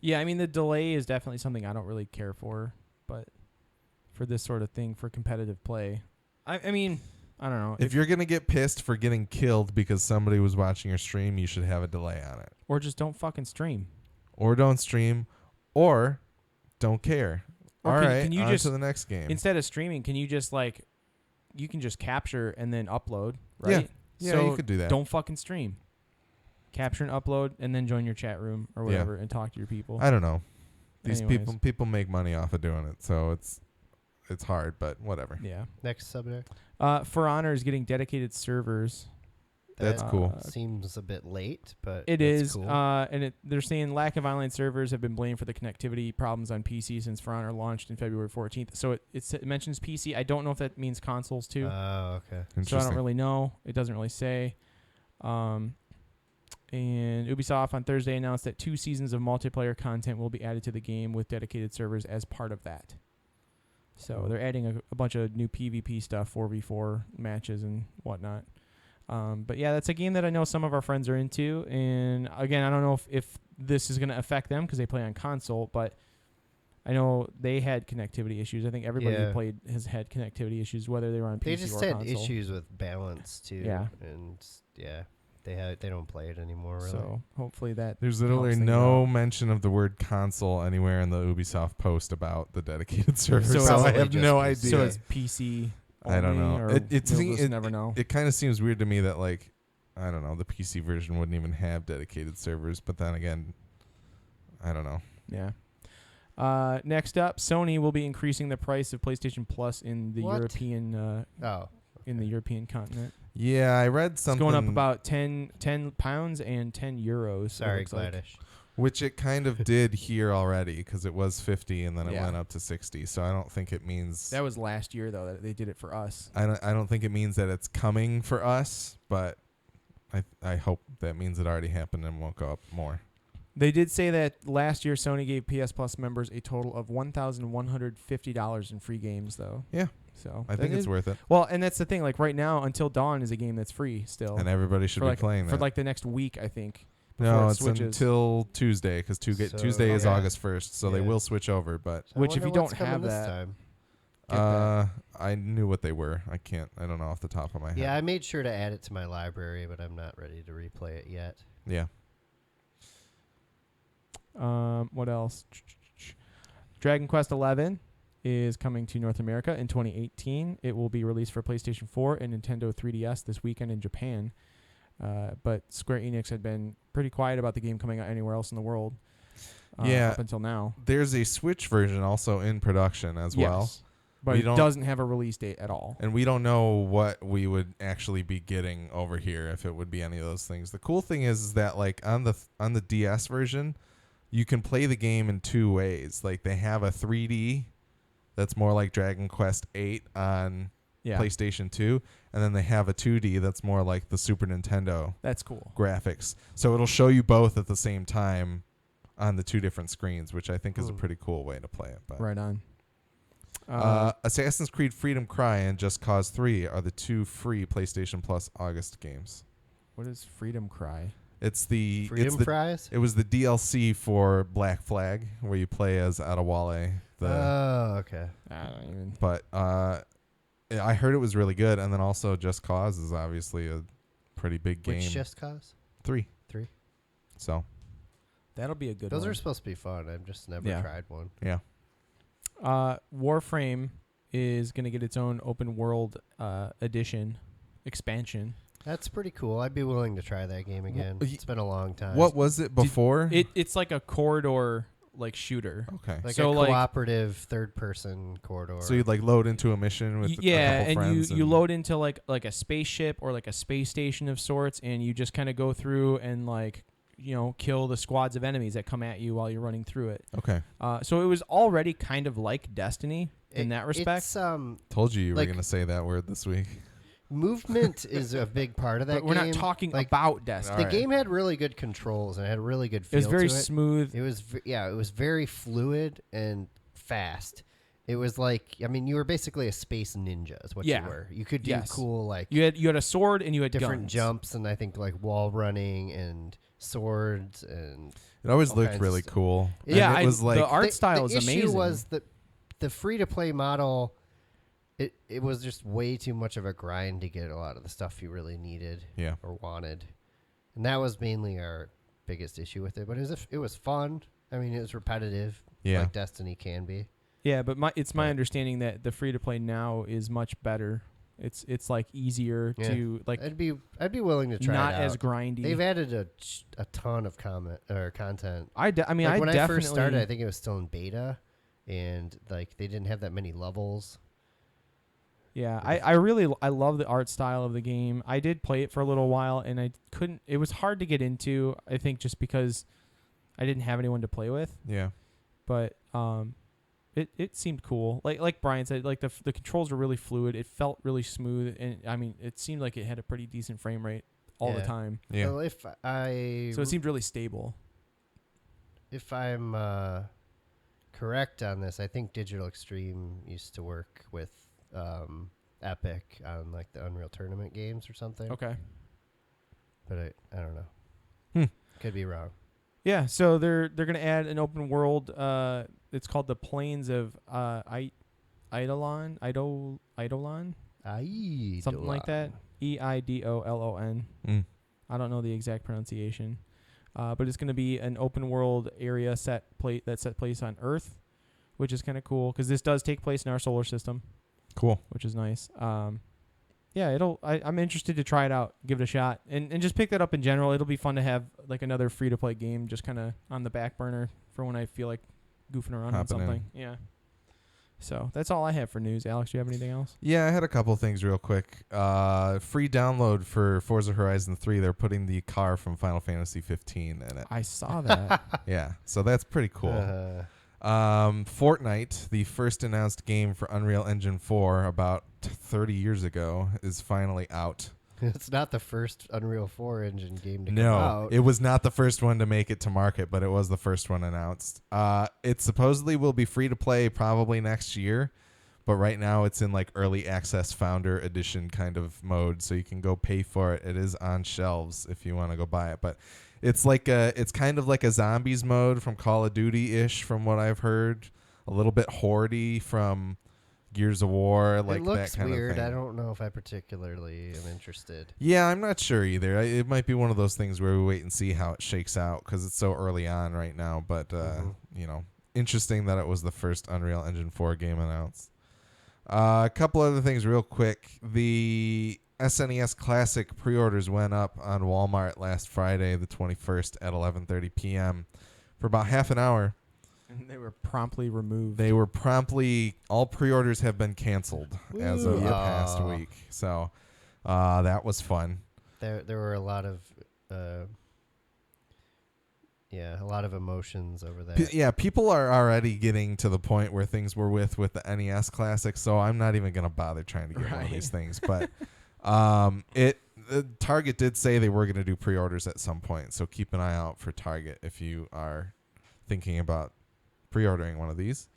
Yeah, I mean the delay is definitely something I don't really care for, but for this sort of thing, for competitive play, I mean, I don't know. If you're gonna get pissed for getting killed because somebody was watching your stream, you should have a delay on it. Or just don't fucking stream. Or don't stream, or don't care. Or all right, can you on just, to the next game. Instead of streaming, can you just you can just capture and then upload, right? Yeah, so you could do that. Don't fucking stream. Capture and upload, and then join your chat room or whatever and talk to your people. I don't know. These Anyways. people make money off of doing it, so it's hard, but whatever. Yeah. Next subject. For Honor is getting dedicated servers. That's cool. Seems a bit late, but it that's is. cool. And they're saying lack of online servers have been blamed for the connectivity problems on PC since For Honor launched in February 14th. So it mentions PC. I don't know if that means consoles too. Oh, okay. So I don't really know. It doesn't really say. And Ubisoft on Thursday announced that 2 seasons of multiplayer content will be added to the game with dedicated servers as part of that. So they're adding a bunch of new PvP stuff, 4v4 matches and whatnot. But yeah, that's a game that I know some of our friends are into. And again, I don't know if this is going to affect them because they play on console, but I know they had connectivity issues. I think everybody who played has had connectivity issues, whether they were on PC or console. They just had issues with balance too. Yeah. And they don't play it anymore really. So hopefully that there's literally no mention of the word console anywhere in the Ubisoft post about the dedicated server. So I have no idea. So it's PC. I don't know. It never know. It kind of seems weird to me that I don't know, the PC version wouldn't even have dedicated servers, but then again, I don't know. Yeah. Next up, Sony will be increasing the price of PlayStation Plus in the European in the European continent. Yeah, I read something. It's going up about 10 pounds and 10 euros. Sorry, Gladish. Which it kind of did here already because it was 50 and then it went up to 60. So I don't think it means that was last year though that they did it for us. I don't think it means that it's coming for us, but I hope that means it already happened and won't go up more. They did say that last year Sony gave PS Plus members a total of $1,150 in free games though. Yeah. So I think it's worth it. Well, and that's the thing. Like right now, Until Dawn is a game that's free still, and everybody should be playing that for like the next week, I think. No, it's until Tuesday because Tuesday is August 1st, so they will switch over. But which, if you don't have that, I knew what they were. I don't know off the top of my head. Yeah, I made sure to add it to my library, but I'm not ready to replay it yet. Yeah. What else? Dragon Quest XI is coming to North America in 2018. It will be released for PlayStation 4 and Nintendo 3DS this weekend in Japan. But Square Enix had been pretty quiet about the game coming out anywhere else in the world. Up until now. There's a Switch version also in production as well. But it doesn't have a release date at all. And we don't know what we would actually be getting over here, if it would be any of those things. The cool thing is that like on the DS version, you can play the game in two ways. Like they have a 3D that's more like Dragon Quest 8 on PlayStation 2, and then they have a 2D that's more like the Super Nintendo. That's cool. Graphics. So it'll show you both at the same time on the two different screens, which I think is a pretty cool way to play it. But. Right on. Assassin's Creed Freedom Cry and Just Cause 3 are the two free PlayStation Plus August games. What is Freedom Cry? It's the Freedom Fries? It was the DLC for Black Flag, where you play as Adewale. Oh, okay. I don't even. But I heard it was really good, and then also Just Cause is obviously a pretty big game. Which Just Cause? 3. So That'll be a good Those one. are supposed to be fun. I've just never tried one. Yeah. Warframe is going to get its own open world edition expansion. That's pretty cool. I'd be willing to try that game again. It's been a long time. What was it before? It's like a corridor like shooter. Okay. Like so a cooperative third-person corridor. So you'd like load into a mission with a couple friends. And you load into like a spaceship or like a space station of sorts, and you just kind of go through and like kill the squads of enemies that come at you while you're running through it. Okay. So it was already kind of like Destiny in that respect. It's, Told you were going to say that word this week. Movement is a big part of that but we're game. not talking about Destiny. The game had really good controls and had a really good feel. It was very to it. smooth. It was very fluid and fast. It was like, you were basically a space ninja is what you were. You could do cool like you had a sword and you had different guns. jumps, and I think like wall running and swords, and it always looked really cool. Yeah, it was like the art style is amazing. The issue amazing. was that the free to play model, it was just way too much of a grind to get a lot of the stuff you really needed or wanted, and that was mainly our biggest issue with it. But it was fun. I mean, it was repetitive, like Destiny can be. Yeah, but it's my understanding that the free to play now is much better. It's like easier to like. I'd be willing to try. Not it out. as grindy. They've added a ton of content. When I first started, I think it was still in beta, and like they didn't have that many levels. Yeah, I love the art style of the game. I did play it for a little while, and I couldn't. It was hard to get into. I think just because I didn't have anyone to play with. Yeah. But it seemed cool. Like Brian said, like the controls were really fluid. It felt really smooth, and I mean, it seemed like it had a pretty decent frame rate all the time. Yeah. So so it seemed really stable. If I'm correct on this, I think Digital Extreme used to work with Epic on like the Unreal Tournament games or something. Okay. But I don't know. Could be wrong. Yeah, so they're gonna add an open world. It's called the Plains of Eidolon, something like that. EIDOLON. I don't know the exact pronunciation, but it's gonna be an open world area set place on Earth, which is kind of cool because this does take place in our solar system. Cool, which is nice. Yeah, I'm interested to try it out, give it a shot, and just pick that up in general. It'll be fun to have like another free to play game just kind of on the back burner for when I feel like goofing around on something. Yeah. So that's all I have for news. Alex, do you have anything else? Yeah, I had a couple things real quick. Free download for Forza Horizon 3. They're putting the car from Final Fantasy 15 in it. I saw that. Yeah, so that's pretty cool. Fortnite, the first announced game for Unreal Engine 4 about 30 years ago, is finally out. It's not the first Unreal 4 engine game to come No, out. it was not the first one to make it to market, but it was the first one announced. It supposedly will be free to play probably next year, but right now it's in like early access founder edition kind of mode, so you can go pay for it. It is on shelves if you want to go buy it, but it's kind of like a zombies mode from Call of Duty-ish from what I've heard, a little bit horde-y from Gears of War, like it looks that kind weird. of thing. I don't know if I particularly am interested. Yeah, I'm not sure either. It might be one of those things where we wait and see how it shakes out because it's so early on right now. But you know, interesting that it was the first Unreal Engine 4 game announced. A couple other things real quick. The SNES Classic pre-orders went up on Walmart last Friday, the 21st at 11:30 p.m. for about half an hour. And they were promptly removed. All pre-orders have been canceled as of the past week. So that was fun. There were a lot of emotions over that. People are already getting to the point where things were with the NES Classic, so I'm not even going to bother trying to get one of these things. But Target did say they were going to do pre-orders at some point, so keep an eye out for Target if you are thinking about pre-ordering one of these.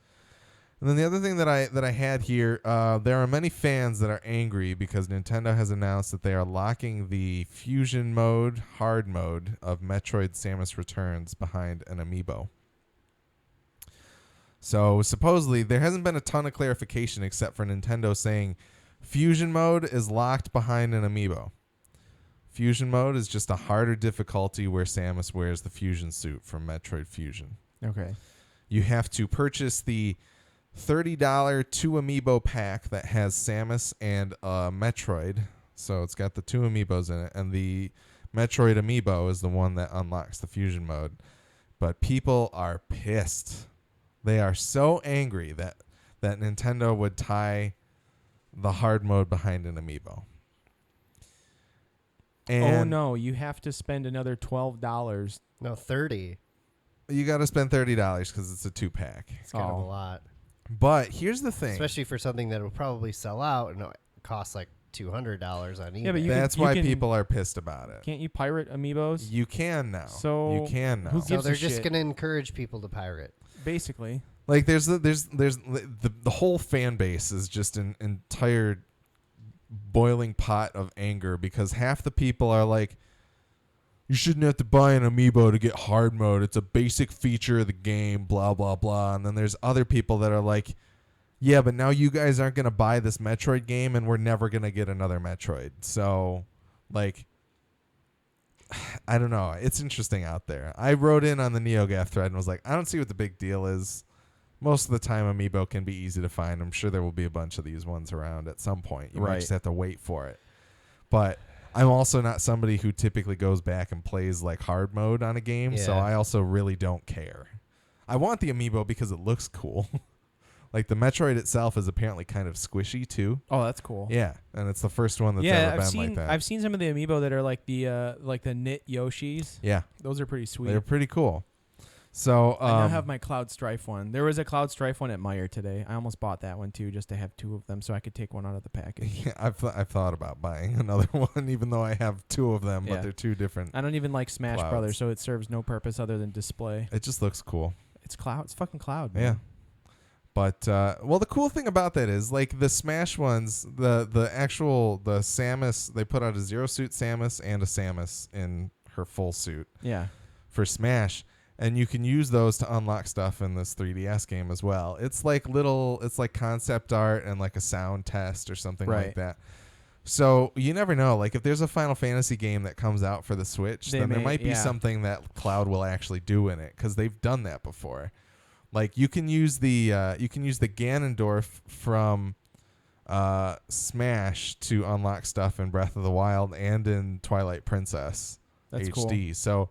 And then the other thing that I had here, there are many fans that are angry because Nintendo has announced that they are locking the fusion mode, hard mode of Metroid Samus Returns behind an amiibo. So supposedly there hasn't been a ton of clarification except for Nintendo saying fusion mode is locked behind an amiibo. Fusion mode is just a harder difficulty where Samus wears the fusion suit from Metroid Fusion. Okay. You have to purchase the $30 two amiibo pack that has Samus and Metroid. So it's got the two amiibos in it, and the Metroid amiibo is the one that unlocks the fusion mode. But people are pissed. They are so angry that Nintendo would tie the hard mode behind an amiibo. And oh no, you have to spend another $12. No, 30. you got to spend $30 because it's a 2-pack. It's kind of a lot. But here's the thing. Especially for something that will probably sell out and cost like $200 on eBay. Yeah, but That's why people are pissed about it. Can't you pirate amiibos? You can now. So you can now. who So gives they're a just shit? going to encourage people to pirate. Basically. Like there's the whole fan base is just an entire boiling pot of anger because half the people are like, you shouldn't have to buy an amiibo to get hard mode. It's a basic feature of the game, blah, blah, blah. And then there's other people that are like, yeah, but now you guys aren't going to buy this Metroid game and we're never going to get another Metroid. So, like, I don't know. It's interesting out there. I wrote in on the NeoGAF thread and was like, I don't see what the big deal is. Most of the time, amiibo can be easy to find. I'm sure there will be a bunch of these ones around at some point. You might just have to wait for it. But I'm also not somebody who typically goes back and plays like hard mode on a game, so I also really don't care. I want the amiibo because it looks cool. Like the Metroid itself is apparently kind of squishy too. Oh, that's cool. Yeah, and it's the first one that's ever been like that. I've seen some of the amiibo that are like the knit Yoshis. Yeah, those are pretty sweet. They're pretty cool. So I now have my Cloud Strife one. There was a Cloud Strife one at Meijer today. I almost bought that one too, just to have two of them, so I could take one out of the package. Yeah, I've thought about buying another one, even though I have two of them, but they're two different. I don't even like Smash Clouds. Brothers, so it serves no purpose other than display. It just looks cool. It's Cloud. It's fucking Cloud, man. Yeah. But well, the cool thing about that is like the Smash ones, the Samus, they put out a Zero Suit Samus and a Samus in her full suit. Yeah. For Smash. And you can use those to unlock stuff in this 3DS game as well. It's like concept art and like a sound test or something like that. So you never know. Like if there's a Final Fantasy game that comes out for the Switch, there might be something that Cloud will actually do in it because they've done that before. Like you can use the Ganondorf from Smash to unlock stuff in Breath of the Wild and in Twilight Princess HD. Cool. So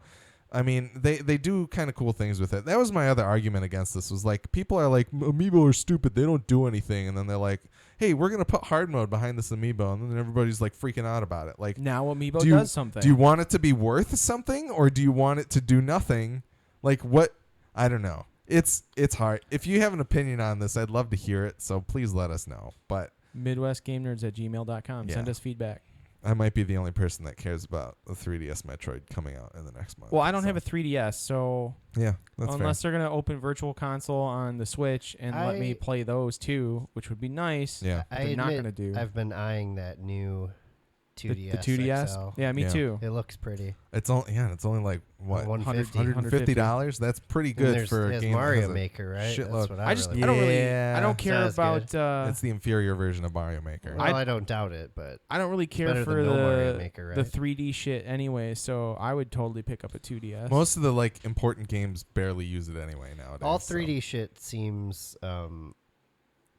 I mean, they do kind of cool things with it. That was my other argument against this was like people are like, amiibo are stupid. They don't do anything. And then they're like, hey, we're going to put hard mode behind this amiibo. And then everybody's like freaking out about it. Like now amiibo does something. Do you want it to be worth something or do you want it to do nothing? Like what? I don't know. It's hard. If you have an opinion on this, I'd love to hear it. So please let us know. But MidwestGameNerds@gmail.com. Yeah. Send us feedback. I might be the only person that cares about the 3DS Metroid coming out in the next month. Well, I don't have a 3DS, so yeah, that's unless they're going to open Virtual Console on the Switch and let me play those too, which would be nice. Yeah. They're not going to do. I've been eyeing that new 2DS. The 2DS. XL. Yeah, me Yeah. too. It looks pretty. It's only like what, $150. $150. That's pretty And good there's for a there's game. that Mario has a Maker, right? shitload. That's what I just really I don't care Sounds about good. It's the inferior version of Mario Maker. Well, I don't doubt it, but I don't really care better for than no Mario the Maker, right? the 3D shit anyway, so I would totally pick up a 2DS. Most of the like important games barely use it anyway nowadays. all so. 3D shit seems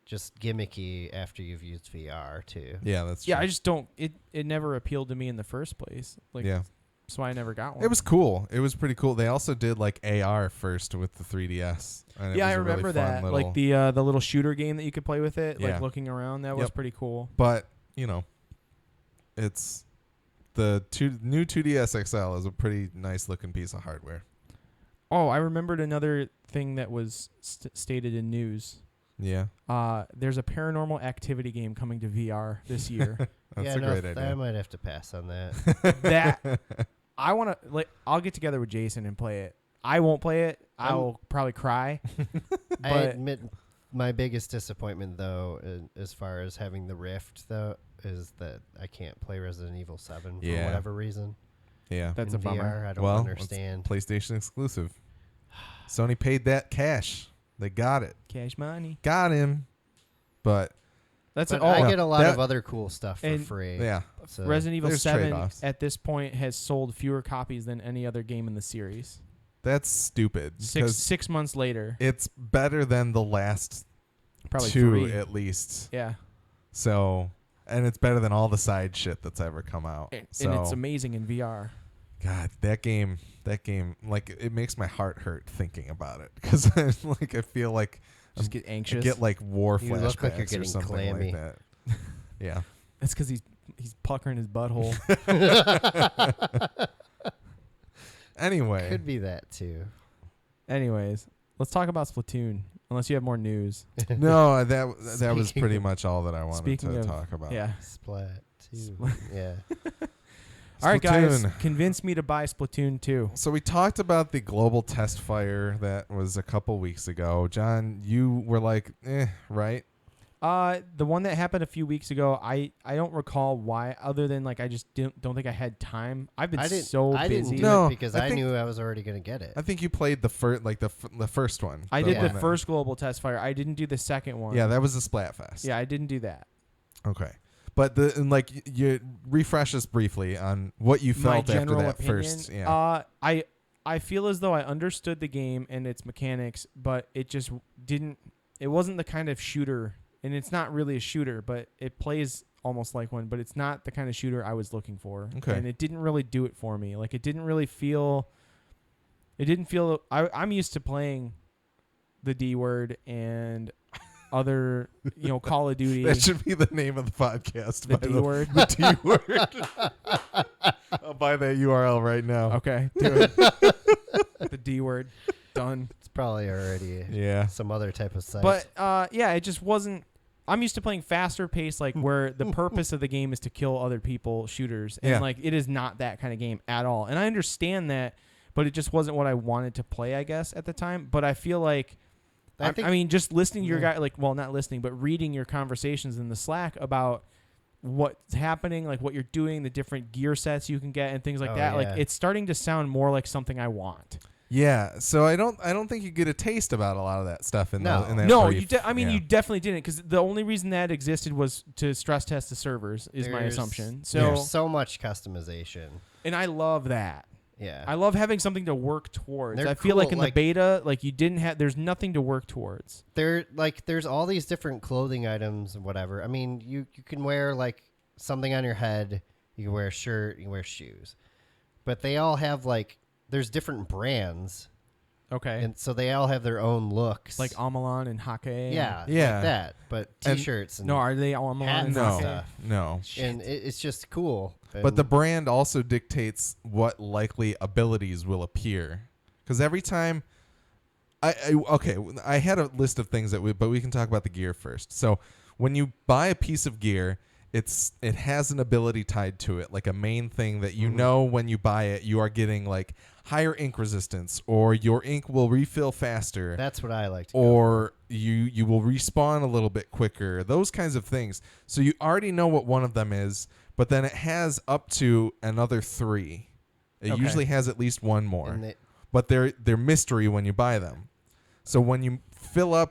just gimmicky after you've used VR too. Yeah, that's true. yeah, I just don't. It never appealed to me in the first place. Like, yeah. so I never got one. It was cool. It was pretty cool. They also did like AR first with the 3DS. And it yeah, was I a really remember fun that. little- Like the little shooter game that you could play with it, Yeah. like looking around. That was Yep. pretty cool. But you know, it's the new 2DS XL is a pretty nice looking piece of hardware. Oh, I remembered another thing that was stated in news. Yeah, There's a Paranormal Activity game coming to VR this year. that's yeah, a no, great I idea. might have to pass on that. that I want to like. I'll get together with Jason and play it. I won't play it. I'll probably cry. I But admit my biggest disappointment, though, as far as having the Rift, though, is that I can't play Resident Evil 7 for Yeah. whatever reason. Yeah, that's in a bummer. VR, I don't well, understand. it's PlayStation exclusive. Sony paid that cash. They got it. Cash money. Got him. But That's But an, I oh, get a lot that- of other cool stuff for and- free. yeah, So Resident Evil there's 7 trade-offs. at this point has sold fewer copies than any other game in the series. that's stupid. because Six months later, it's better than the last probably two 3. at least. Yeah, So, and it's better than all the side shit that's ever come out. and So, it's amazing in VR. God, that game, like it makes my heart hurt thinking about it because like I feel like Just get I anxious. get like war You flashbacks look like you're or getting something clammy. like that. Yeah. That's because he's puckering his butthole. Anyway, Could be that too. Anyways, let's talk about Splatoon. Unless you have more news. no, that was Speaking pretty of- much all that I wanted Speaking to of- talk about. Yeah. Splat. Yeah. All right, guys. Splatoon. Convince me to buy Splatoon 2. So we talked about the global test fire that was a couple weeks ago. John, you were like, right? The one that happened a few weeks ago, I don't recall why, other than like I just don't think I had time. I've been I didn't busy. do No, it because I I think- knew I was already going to get it. I think you played the first, like the first one. I did one the that- first global test fire. I didn't do the second one. Yeah, that was the Splatfest. Yeah, I didn't do that. Okay. But you refresh us briefly on what you My felt after general that opinion. first. Yeah. I feel as though I understood the game and its mechanics, but it just didn't. It wasn't the kind of shooter, and it's not really a shooter, but it plays almost like one. But it's not the kind of shooter I was looking for. Okay. And it didn't really do it for me. Like it didn't really feel. It didn't feel. I'm used to playing the D word and other, Call of Duty. That should be the name of the podcast. The by D word. The D word. I'll buy that URL right now. Okay, do it. The D word. Done. It's probably already Yeah. some other type of site. But yeah, it just wasn't. I'm used to playing faster pace, like where the purpose of the game is to kill other people, shooters, and Yeah. like it is not that kind of game at all. And I understand that, but it just wasn't what I wanted to play, I guess, at the time. But I feel like, I mean, just listening to your guy, like, well, not listening, but reading your conversations in the Slack about what's happening, like what you're doing, the different gear sets you can get, and things like Oh, that. yeah. Like it's starting to sound more like something I want. Yeah. So I don't think you get a taste about a lot of that stuff in No. that No, brief. you definitely didn't, because the only reason that existed was to stress test the servers, is my There's- assumption. So, there's so much customization. and I love that. Yeah. I love having something to work towards. They're I feel like cool, in the like- beta, like you didn't have. There's nothing to work towards. There's all these different clothing items and whatever. I mean, you can wear like something on your head, you can wear a shirt, you can wear shoes. But they all have like there's different brands, Okay. and so they all have their own looks. Like Amalan and Hake. yeah, Yeah. like that. But And- t-shirts and No, are they Amalan and hats No. Hake? stuff. No. and it's just cool. But the And brand also dictates what likely abilities will appear. Because every time, I had a list of things but we can talk about the gear first. So when you buy a piece of gear, it has an ability tied to it, like a main thing that you know when you buy it, you are getting like higher ink resistance, or your ink will refill faster. That's what I like to Or you will respawn a little bit quicker. Those kinds of things. So you already know what one of them is, but then it has up to another 3. It usually has at least one more. But they're mystery when you buy them. So when you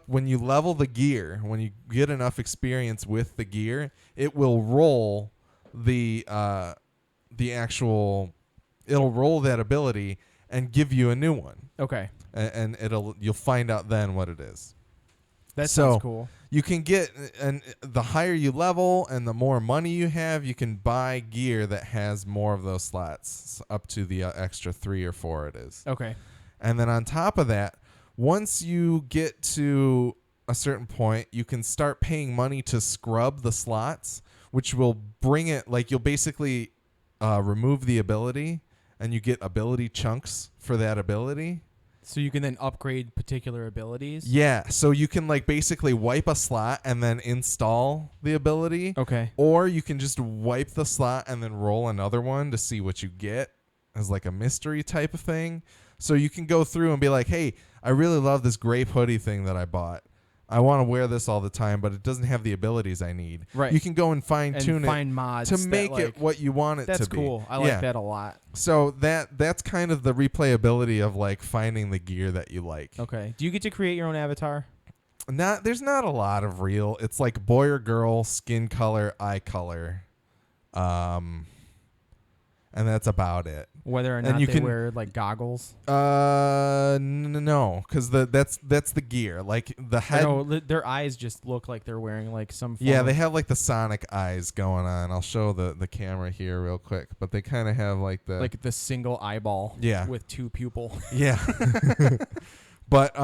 when you level the gear, when you get enough experience with the gear, it will roll it'll roll that ability and give you a new one. Okay. And you'll find out then what it is. That sounds cool. You can get, and the higher you level and the more money you have, you can buy gear that has more of those slots, up to the extra 3 or 4 it is. Okay. And then on top of that, once you get to a certain point, you can start paying money to scrub the slots, which will bring it, like you'll basically remove the ability, and you get ability chunks for that ability. So you can then upgrade particular abilities? Yeah, so you can like basically wipe a slot and then install the ability. Okay. Or you can just wipe the slot and then roll another one to see what you get as like a mystery type of thing. So you can go through and be like, hey, I really love this grape hoodie thing that I bought. I want to wear this all the time, but it doesn't have the abilities I need. Right. You can go and fine-tune find mods to make it what you want it to be. That's cool. I like that a lot. So that's kind of the replayability of like finding the gear that you like. Okay. Do you get to create your own avatar? There's not a lot of real. It's like boy or girl, skin color, eye color. And that's about it. Whether or not they wear like goggles. No, because that's the gear. Like the head. Their eyes just look like they're wearing like some. Yeah, they have like the Sonic eyes going on. I'll show the camera here real quick, but they kind of have like the single eyeball. Yeah. With 2 pupil. Yeah. But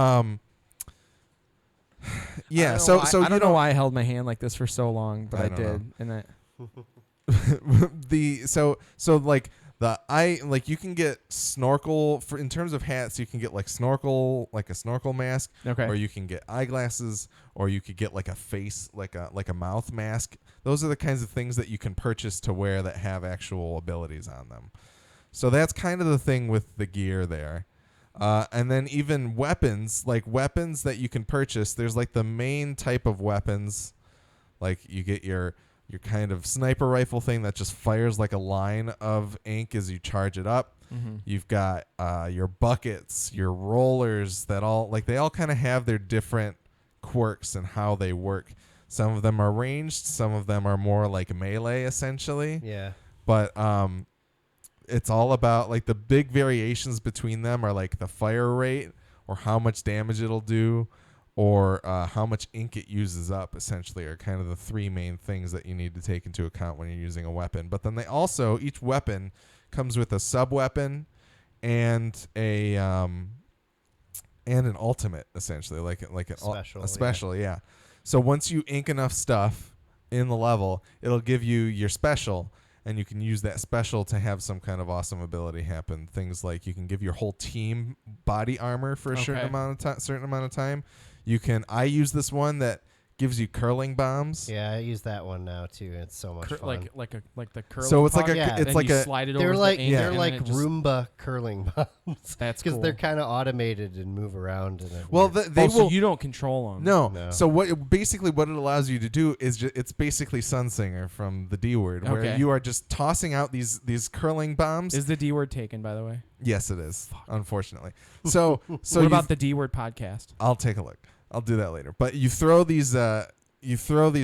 yeah. So I don't know why I held my hand like this for so long, but I did, know. and I. So like the eye, like you can get snorkel in terms of hats. You can get like a snorkel mask, okay, or you can get eyeglasses, or you could get like a face, like a mouth mask. Those are the kinds of things that you can purchase to wear that have actual abilities on them. So that's kind of the thing with the gear there. And then even weapons, like weapons that you can purchase. There's like the main type of weapons, like you get your kind of sniper rifle thing that just fires like a line of ink as you charge it up. Mm-hmm. You've got your buckets, your rollers they all kind of have their different quirks and how they work. Some of them are ranged, some of them are more like melee essentially. Yeah. But it's all about like the big variations between them are like the fire rate or how much damage it'll do, or how much ink it uses up, essentially, are kind of the 3 main things that you need to take into account when you're using a weapon. But then each weapon comes with a sub-weapon and an ultimate, essentially, like a special, yeah. So once you ink enough stuff in the level, it'll give you your special, and you can use that special to have some kind of awesome ability happen. Things like you can give your whole team body armor for a certain amount of time. I use this one that gives you curling bombs. Yeah, I use that one now too. It's so much fun. Like the curling. So it's puck? like It's like slide it over. They're like Roomba curling bombs. That's because cool. they're kind of automated and move around. So you don't control them. No. So what it allows you to do is it's basically Sunsinger from the D Word, where you are just tossing out these curling bombs. Is the D Word taken, by the way? Yes, it is. Unfortunately. So what about the D Word podcast? I'll take a look. I'll do that later. But you throw these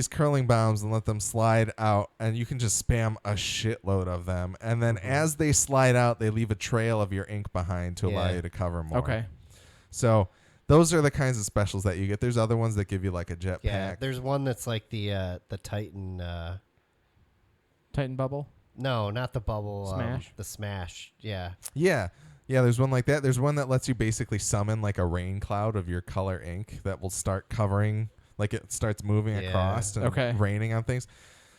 curling bombs and let them slide out, and you can just spam a shitload of them. And then as they slide out, they leave a trail of your ink behind to allow you to cover more. Okay. So those are the kinds of specials that you get. There's other ones that give you like a jetpack. Yeah, there's one that's like the Titan. Titan bubble? No, not the bubble. Smash? The Smash. Yeah. Yeah. Yeah, there's one like that. There's one that lets you basically summon like a rain cloud of your color ink that will start covering, like it starts moving across and raining on things.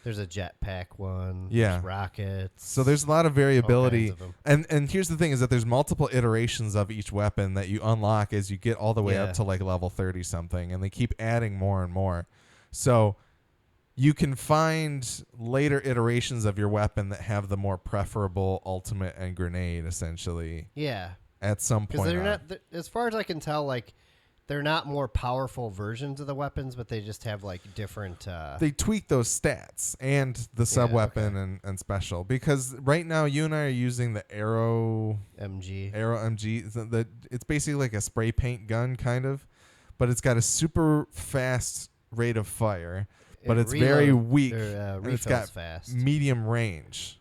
There's a jetpack one. Yeah. There's rockets. So there's a lot of variability. All kinds of them. And here's the thing is that there's multiple iterations of each weapon that you unlock as you get all the way up to like level 30 something, and they keep adding more and more. So you can find later iterations of your weapon that have the more preferable ultimate and grenade, essentially. Yeah. At some Because point, they're not, as far as I can tell, like they're not more powerful versions of the weapons, but they just have like different. They tweak those stats and the sub weapon and special. Because right now, you and I are using the Arrow MG. It's basically like a spray paint gun, kind of, but it's got a super fast rate of fire. But it's very weak. And it's got fast. medium range.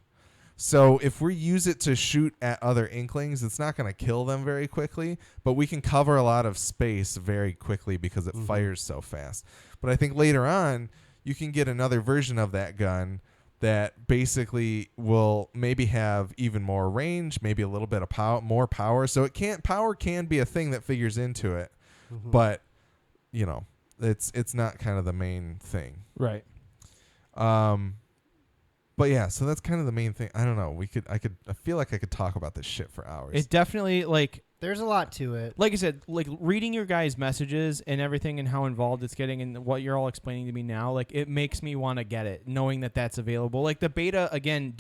So if we use it to shoot at other Inklings, it's not going to kill them very quickly, but we can cover a lot of space very quickly because it fires so fast. But I think later on, you can get another version of that gun that basically will maybe have even more range, maybe a little bit of more power. So power can be a thing that figures into it, but you know, it's not kind of the main thing. Right. But yeah, so that's kind of the main thing. I don't know. I feel like I could talk about this shit for hours. It definitely, like, there's a lot to it. Like I said, like reading your guys' messages and everything and how involved it's getting and what you're all explaining to me now, like it makes me want to get it, knowing that that's available. Like the beta, again,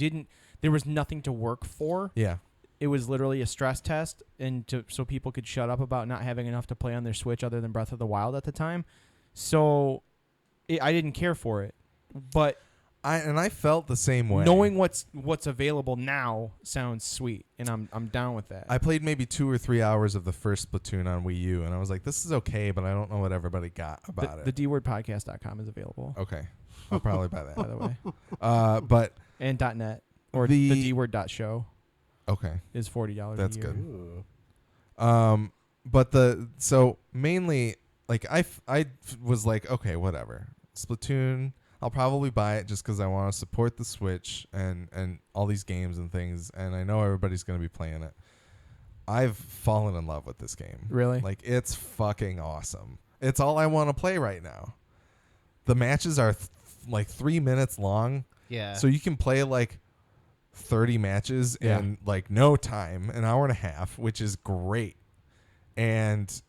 there was nothing to work for. Yeah. It was literally a stress test so people could shut up about not having enough to play on their Switch other than Breath of the Wild at the time. So I didn't care for it. But I felt the same way. Knowing what's available now sounds sweet, and I'm down with that. I played maybe 2 or 3 hours of the first Splatoon on Wii U, and I was like, this is okay, but I don't know what everybody got about it. The dwordpodcast.com is available. Okay. I'll probably buy that. By the way. But and .net or the dword.show. Okay. Is $40 That's a year. Good. But so mainly, like I was like, okay, whatever. Splatoon, I'll probably buy it just because I want to support the Switch and all these games and things, and I know everybody's going to be playing it. I've fallen in love with this game. Really? Like, it's fucking awesome. It's all I want to play right now. The matches are like 3 minutes long. Yeah. So you can play like 30 matches in like no time, an hour and a half, which is great. And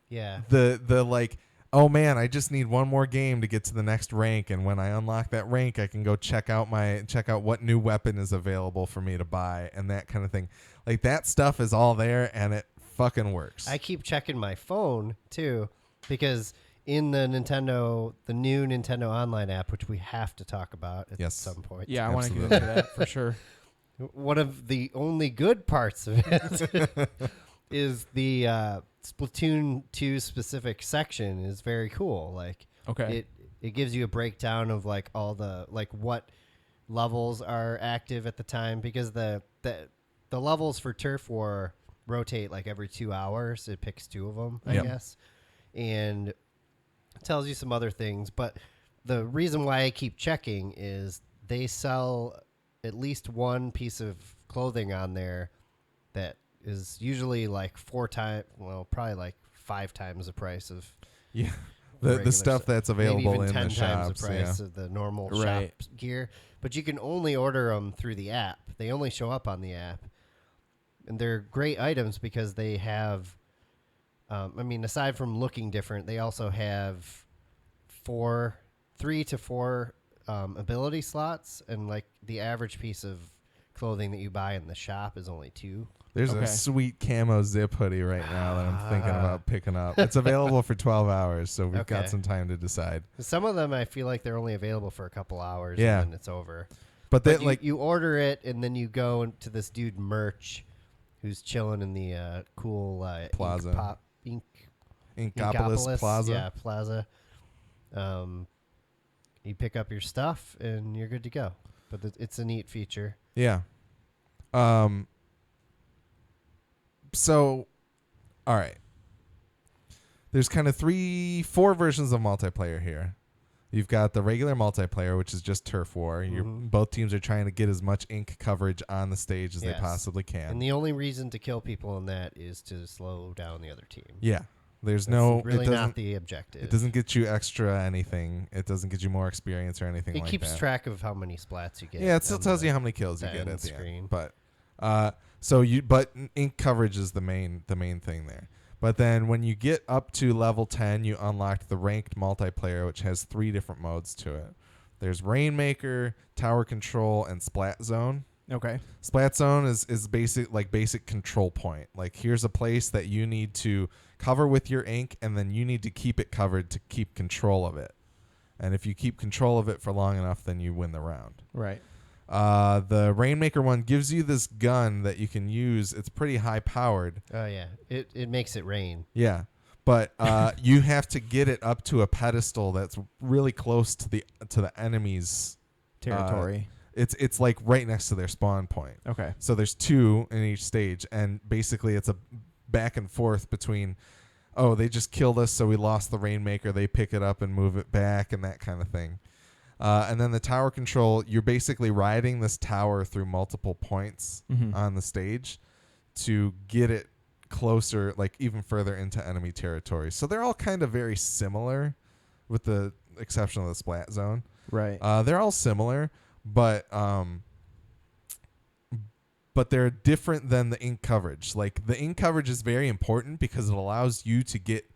yeah, the like, oh man, I just need one more game to get to the next rank, and when I unlock that rank, I can go check out what new weapon is available for me to buy and that kind of thing. Like, that stuff is all there, and it fucking works. I keep checking my phone too, because in the new Nintendo Online app, which we have to talk about at some point. Yeah, I want to get into that for sure. One of the only good parts of it is the Splatoon 2 specific section is very cool. Like, okay, it gives you a breakdown of like all the like what levels are active at the time, because the levels for Turf War rotate like every 2 hours. It picks 2 of them, I guess, and it tells you some other things. But the reason why I keep checking is they sell at least one piece of clothing on there that is usually like 4 times, well, probably like 5 times the price of the stuff that's available maybe even in 10 the times shops, the price of the normal shop gear. But you can only order them through the app. They only show up on the app, and they're great items because they have. I mean, aside from looking different, they also have 3 to 4 ability slots, and like the average piece of clothing that you buy in the shop is only 2. There's a sweet camo zip hoodie right now that I'm thinking about picking up. It's available for 12 hours, so we've got some time to decide. Some of them I feel like they're only available for a couple hours, and then it's over. But then, you order it, and then you go to this dude Merch, who's chilling in the cool Plaza. Inkopolis Plaza. Yeah, Plaza. You pick up your stuff, and you're good to go. But it's a neat feature. Yeah. So, all right. There's kind of 4 versions of multiplayer here. You've got the regular multiplayer, which is just Turf War. Both teams are trying to get as much ink coverage on the stage as they possibly can. And the only reason to kill people in that is to slow down the other team. Yeah. That's really not the objective. It doesn't get you extra anything. It doesn't get you more experience or anything like that. It keeps track of how many splats you get. Yeah, it still tells you how many kills you get at the screen. end. But ink coverage is the main thing there. But then when you get up to level 10, you unlock the ranked multiplayer, which has 3 different modes to it. There's Rainmaker, Tower Control, and Splat Zone. Okay. Splat Zone is basic control point. Like, here's a place that you need to cover with your ink, and then you need to keep it covered to keep control of it. And if you keep control of it for long enough, then you win the round. Right. The Rainmaker one gives you this gun that you can use. It's pretty high powered. Oh yeah, it makes it rain. Yeah, but you have to get it up to a pedestal that's really close to the enemy's Territory. It's like right next to their spawn point. Okay. So there's 2 in each stage, and basically it's a back and forth between, oh, they just killed us, so we lost the Rainmaker. They pick it up and move it back, and that kind of thing. And then the tower control, you're basically riding this tower through multiple points on the stage to get it closer, like even further into enemy territory. So they're all kind of very similar, with the exception of the Splat Zone. Right. They're all similar, but they're different than the ink coverage. Like, the ink coverage is very important because it allows you to get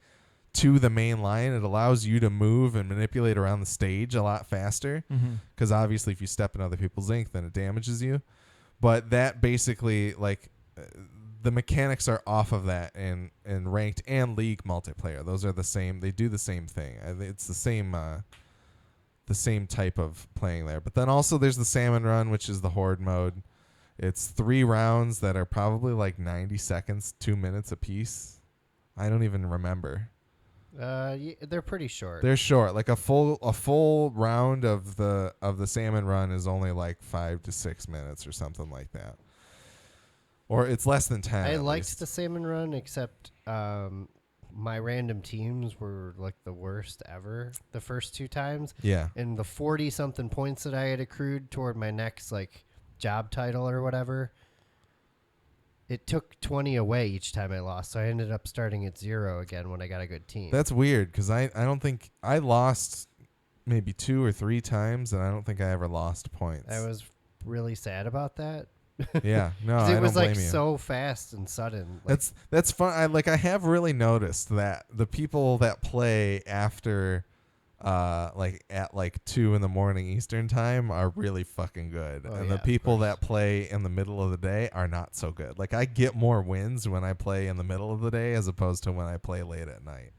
to the main line. It allows you to move and manipulate around the stage a lot faster, because obviously if you step in other people's ink, then it damages you. But that basically, like, the mechanics are off of that in ranked and league multiplayer. Those are the same. They do the same thing. It's the same type of playing there. But then also there's the Salmon Run, which is the Horde mode. It's 3 rounds that are probably like 90 seconds, 2 minutes apiece. I don't even remember. They're pretty short. They're short. Like a full round of the Salmon Run is only like 5 to 6 minutes or something like that. Or it's less than 10. I liked the Salmon Run, except my random teams were like the worst ever the first 2 times. Yeah. And the 40-something points that I had accrued toward my next like job title or whatever, it took 20 away each time I lost. So I ended up starting at 0 again when I got a good team. That's weird, because I don't think I lost maybe 2 or 3 times, and I don't think I ever lost points. I was really sad about that. Yeah, no, I It don't was like blame you. so fast and sudden. Like, That's fun. I have really noticed that the people that play after like at like 2 a.m. Eastern time are really fucking good. Oh, And yeah, the people of course. that play in the middle of the day are not so good. Like, I get more wins when I play in the middle of the day as opposed to when I play late at night.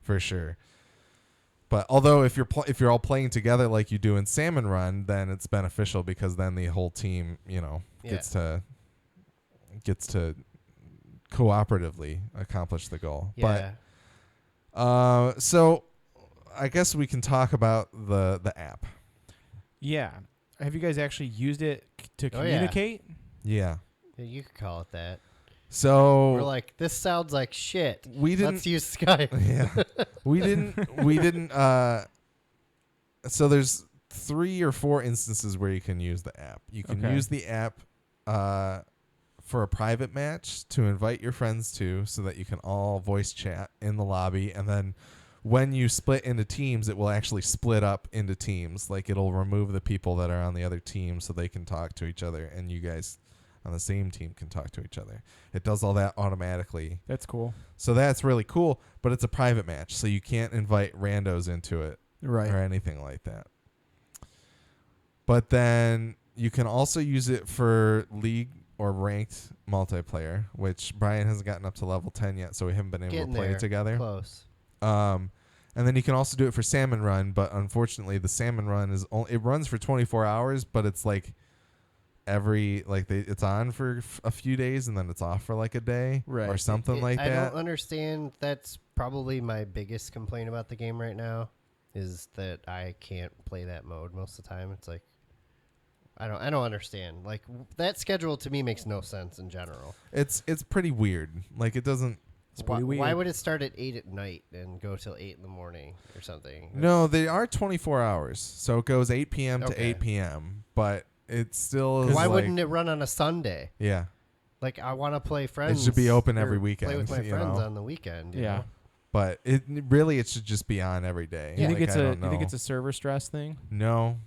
For sure. But although if you're all playing together like you do in Salmon Run, then it's beneficial, because then the whole team, gets to cooperatively accomplish the goal. yeah. But so I guess we can talk about the app. Yeah. Have you guys actually used it to Oh, yeah. communicate? Yeah. You could call it that. So We're like, this sounds like shit. we didn't. Let's use Skype. Yeah. We didn't. So there's 3 or 4 instances where you can use the app. You can Okay. use the app for a private match to invite your friends to, so that you can all voice chat in the lobby. And then when you split into teams, it will actually split up into teams. Like, it'll remove the people that are on the other team so they can talk to each other, and you guys on the same team can talk to each other. It does all that automatically. That's cool. So that's really cool, but it's a private match, so you can't invite randos into it Right. or anything like that. But then you can also use it for league or ranked multiplayer, which Brian hasn't gotten up to level 10 yet, so we haven't been able Getting to play there. it together. Close. And then you can also do it for Salmon Run, but unfortunately the Salmon Run it runs for 24 hours, but it's like it's on for a few days and then it's off for like a day, Right. or something like I that. don't understand. That's probably my biggest complaint about the game right now, is that I can't play that mode most of the time. It's like, I don't understand. Like, that schedule to me makes no sense in general. It's pretty weird. Like, it doesn't. It's pretty weird. Why would it start at 8 at night and go till 8 in the morning or something? No, they are 24 hours, so it goes 8 p.m. to Okay. 8 p.m. But it still is. Why like, wouldn't it run on a Sunday? Yeah, Like, I want to play friends. should be open or every Play weekend, with my you friends know? on the weekend. you Yeah. know? but it should just be on every day. You think Like, it's I a don't you think know. it's a server stress thing? No,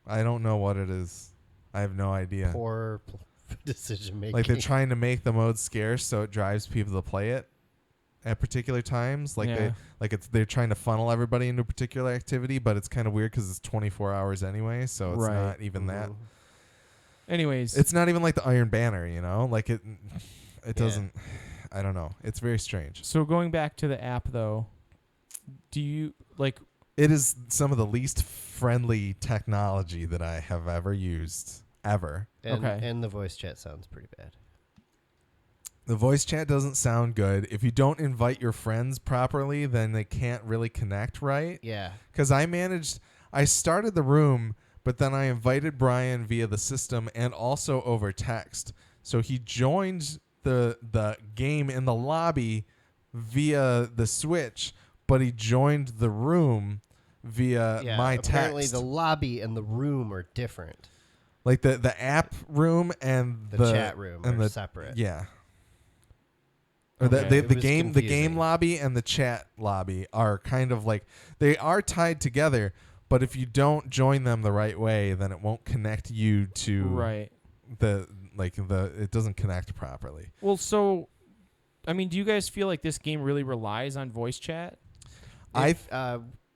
I don't know what it is. I have no idea. Poor decision making. Like, they're trying to make the mode scarce so it drives people to play it. at particular times. Like Yeah. they're trying to funnel everybody into a particular activity, but it's kind of weird because it's 24 hours anyway, so it's Right. not even that. Anyways, It's not even like the Iron Banner, you know? Like it Yeah. doesn't. I don't know. It's very strange. so going back to the app though, do you like? It is some of the least friendly technology that I have ever used ever. And the voice chat sounds pretty bad. The voice chat doesn't sound good. If you don't invite your friends properly, then they can't really connect right. Yeah. Because I started the room, but then I invited Brian via the system and also over text. So he joined the game in the lobby via the Switch, but he joined the room via my text. Apparently the lobby and the room are different. Like the app room and The chat room and are separate. Yeah. Or Okay. the It was game confusing. lobby and the chat lobby are kind of like they are tied together, but if you don't join them the right way, then it won't connect you to Right. it doesn't connect properly. Well, so, I mean, do you guys feel like this game really relies on voice chat?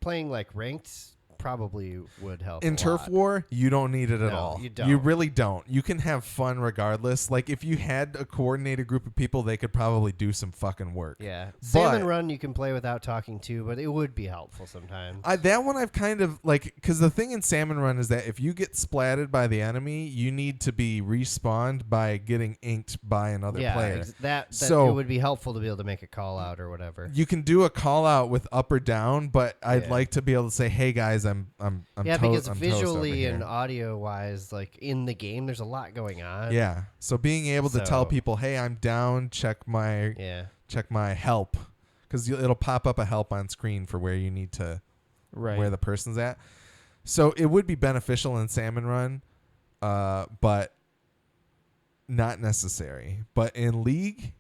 Playing like ranked probably would help. In a Turf lot. War, you don't need it at No, all. you don't. You really don't. You can have fun regardless. Like if you had a coordinated group of people, they could probably do some fucking work. Yeah. But- Salmon Run you can play without talking to, but it would be helpful sometimes. That one I've kind of like, because the thing in Salmon Run is that if you get splatted by the enemy, you need to be respawned by getting inked by another player. That So- it would be helpful to be able to make a call out or whatever. You can do a call out with up or down, but I'd Yeah. like to be able to say, "Hey guys, I'm Because I'm toast over visually here." and audio wise, like in the game, there's a lot going on. Yeah. So being able to tell So- people, "Hey, I'm down. Check my help," because it'll pop up a help on screen for where you need to Right. where the person's at. So it would be beneficial in Salmon Run, but not necessary. But in League,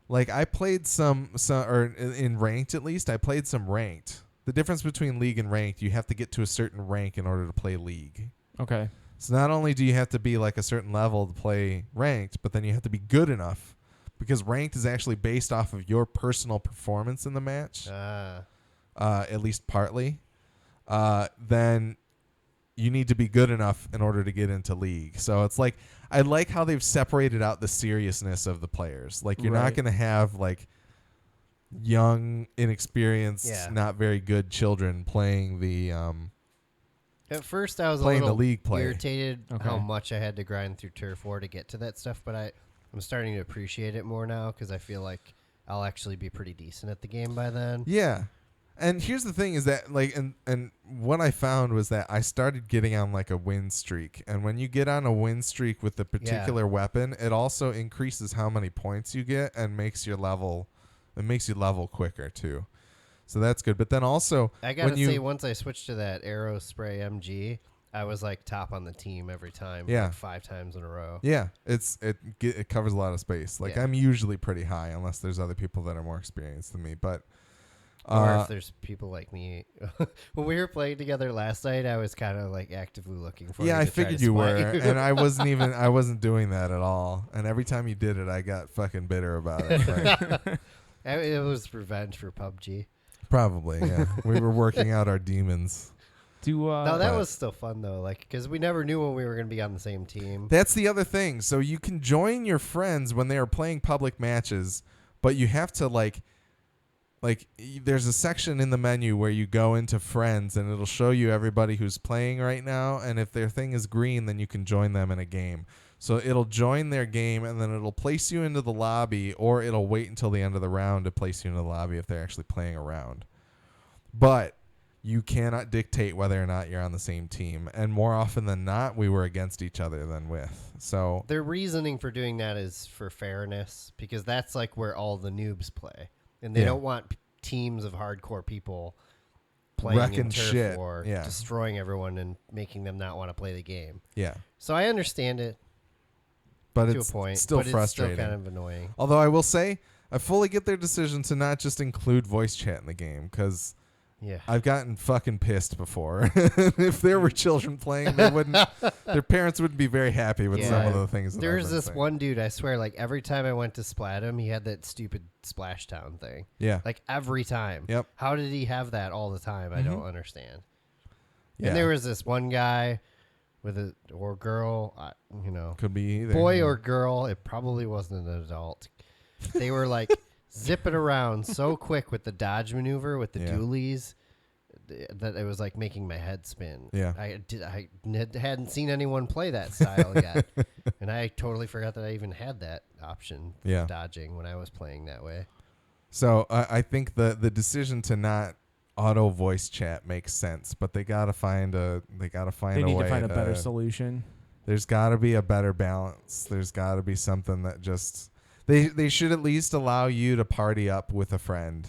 like I played or in Ranked at least, I played some Ranked. The difference between League and Ranked, you have to get to a certain rank in order to play League. Okay. So not only do you have to be like a certain level to play Ranked, but then you have to be good enough because Ranked is actually based off of your personal performance in the match, at least partly. Then you need to be good enough in order to get into League. So it's like I like how they've separated out the seriousness of the players. Like you're not Right. going to have like young, inexperienced, not very good children playing the At first, I was playing a the little League play. irritated how Okay. much I had to grind through Turf War to get to that stuff, but I'm starting to appreciate it more now because I feel like I'll actually be pretty decent at the game by then. Yeah. And here's the thing is that like and what I found was that I started getting on like a win streak. And when you get on a win streak with a particular weapon, it also increases how many points you get and makes you level quicker too. So that's good. But then also I gotta say, once I switched to that Aero Spray MG, I was like top on the team every time. Yeah. Like 5 times in a row. Yeah, it covers a lot of space. Like Yeah. I'm usually pretty high unless there's other people that are more experienced than me. But Or if there's people like me. When we were playing together last night, I was kind of like actively looking for. yeah, you I to try to figured you spot were, and I wasn't doing that at all. And every time you did it, I got fucking bitter about it. Like, It was revenge for PUBG. probably, yeah. We were working out our demons. No, that but- was still fun though. Like, because we never knew when we were going to be on the same team. That's the other thing. So you can join your friends when they are playing public matches, but you have to there's a section in the menu where you go into friends and it'll show you everybody who's playing right now. And if their thing is green, then you can join them in a game. So it'll join their game and then it'll place you into the lobby, or it'll wait until the end of the round to place you into the lobby if they're actually playing a round. But you cannot dictate whether or not you're on the same team. And more often than not, we were against each other than with. So Their reasoning for doing that is for fairness, because that's like where all the noobs play. And they Yeah. don't want teams of hardcore people playing Wrecking in Turf shit. War, Yeah. destroying everyone and making them not want to play the game. yeah, So I understand it but to it's a point, still but frustrating. It's still kind of annoying. Although I will say, I fully get their decision to not just include voice chat in the game, because Yeah. I've gotten fucking pissed before. If there were children playing, they wouldn't. Their parents wouldn't be very happy with some of the things. There's this one dude. I swear, like every time I went to Splatoon, he had that stupid Splashtown thing. Yeah. Like every time. Yep. How did he have that all the time? I don't understand. Yeah. And there was this one guy with a or girl, Could be either. boy or girl. It probably wasn't an adult. They were like zipping around so quick with the dodge maneuver with the dualies that it was like making my head spin. Yeah. I hadn't seen anyone play that style yet, and I totally forgot that I even had that option. Yeah. Dodging when I was playing that way. So I think the decision to not auto voice chat makes sense, but they gotta find a They need way to find a better solution. There's got to be a better balance. There's got to be something that just they should at least allow you to party up with a friend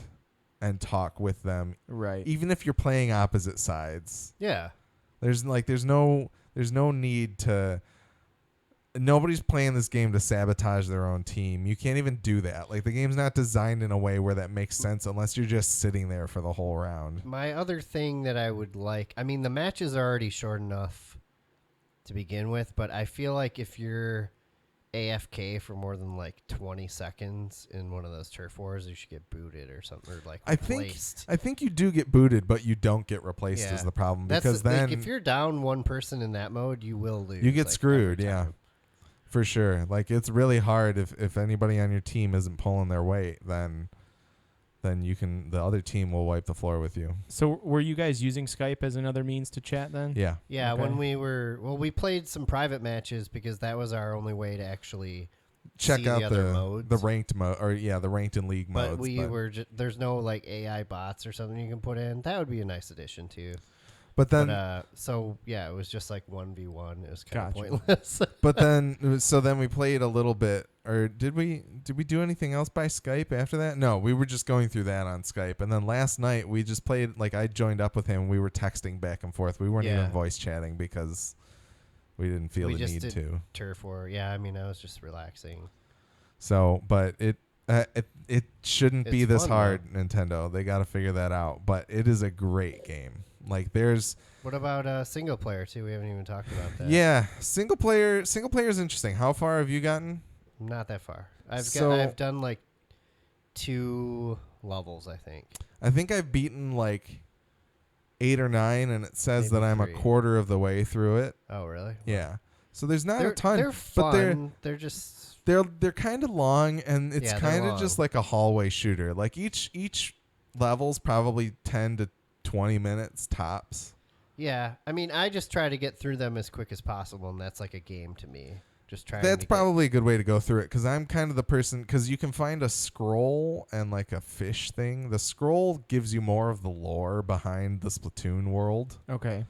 and talk with them, Right. even if you're playing opposite sides. Yeah. There's no need to. Nobody's playing this game to sabotage their own team. You can't even do that. Like, the game's not designed in a way where that makes sense unless you're just sitting there for the whole round. My other thing that I would like, I mean, the match is already short enough to begin with, but I feel like if you're AFK for more than like 20 seconds in one of those turf wars, you should get booted or something, or like replaced. I think you do get booted, but you don't get replaced is the problem. Because then if you're down one person in that mode, you will lose. you get like, screwed, every yeah. time. For sure. Like, it's really hard if anybody on your team isn't pulling their weight, then the other team will wipe the floor with you. So were you guys using Skype as another means to chat then? Yeah. Yeah, Okay. when we played some private matches because that was our only way to actually Check see out the other modes. the ranked mode, or the ranked and league But modes. there's no like AI bots or something you can put in. That would be a nice addition too. But then it was just like 1v1. It was kind of Gotcha. pointless. but then we played a little bit, or did we do anything else by Skype after that? No, we were just going through that on Skype. And then last night we just played, like, I joined up with him. We were texting back and forth. We weren't even voice chatting because we didn't feel the need to. Turf war. Yeah, I mean, I was just relaxing. So, but it shouldn't be It's this fun, hard, Nintendo. They got to figure that out. But it is a great game. Like, there's What about single player too? We haven't even talked about that. yeah, single player is interesting. How far have you gotten? Not that far. So- I've done like 2 levels, I think. I think I've beaten like 8 or 9, and it says Maybe that I'm 3. a quarter of the way through it. Oh, really? Yeah. So there's not a ton, They're fun. but they're just they're kind of long, and it's Yeah, they're kind of long. just like a hallway shooter. Like, each level's probably 10 to 20 minutes tops. yeah. I mean, I just try to get through them as quick as possible, and that's like a game to me. Just trying. That's to probably a good way to go through it, because I'm kind of the person, because you can find a scroll and like a fish thing. The scroll gives you more of the lore behind the Splatoon world, Okay.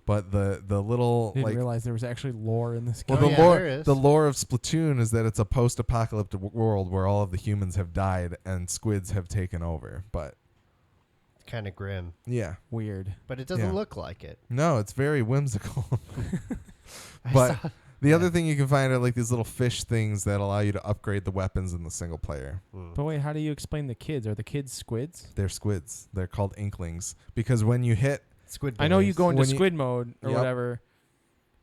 but the little Didn't like realize there was actually lore in this game. well, Oh, yeah, there is. the lore of Splatoon is that it's a post-apocalyptic world where all of the humans have died and squids have taken over. But kind of grim, yeah, Weird. but it doesn't Yeah. look like it. no, it's very whimsical. I But saw- the other thing you can find are like these little fish things that allow you to upgrade the weapons in the single player. But wait, how do you explain the kids? Are the kids squids? They're squids. They're called inklings because when you hit, Squid. I know you Boys. go into When you- squid mode or Yep. whatever,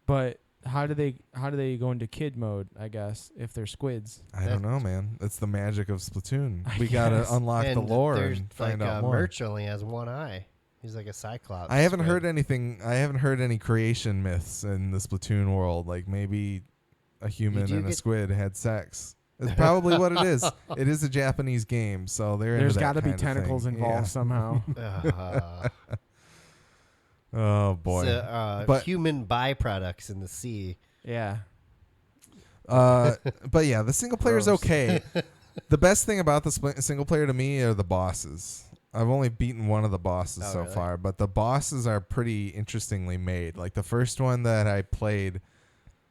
but how do they go into kid mode, I guess, if they're squids? I don't know, man. It's the magic of Splatoon. I We gotta guess. unlock the And lore there's and find like, out more. Merch only has one eye. He's like a cyclops. I haven't squid. heard anything. I haven't heard any creation myths in the Splatoon world. Like, maybe a human do and a get- squid had sex. It's probably what it is. It is a Japanese game, so There's got to be tentacles involved somehow. Oh boy. But- human byproducts in the sea. Yeah. But yeah, the single player is Gross. okay. The best thing about the single player to me are the bosses. I've only beaten one of the bosses Oh, so really? far, but the bosses are pretty interestingly made. Like the first one that I played,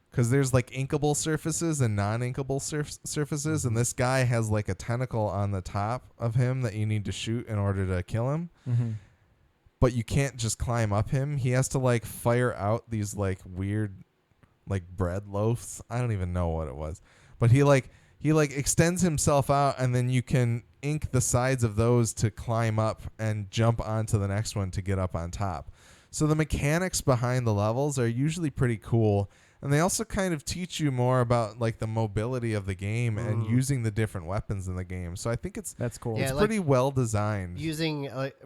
because there's like inkable surfaces and non-inkable surfaces, and this guy has like a tentacle on the top of him that you need to shoot in order to kill him. Mm-hmm. But you can't just climb up him. He has to like fire out these like weird like bread loaves. I don't even know what it was. But he extends himself out, and then you can ink the sides of those to climb up and jump onto the next one to get up on top. So the mechanics behind the levels are usually pretty cool. And they also kind of teach you more about like the mobility of the game and using the different weapons in the game. So I think That's cool. Yeah, it's like pretty well designed. Using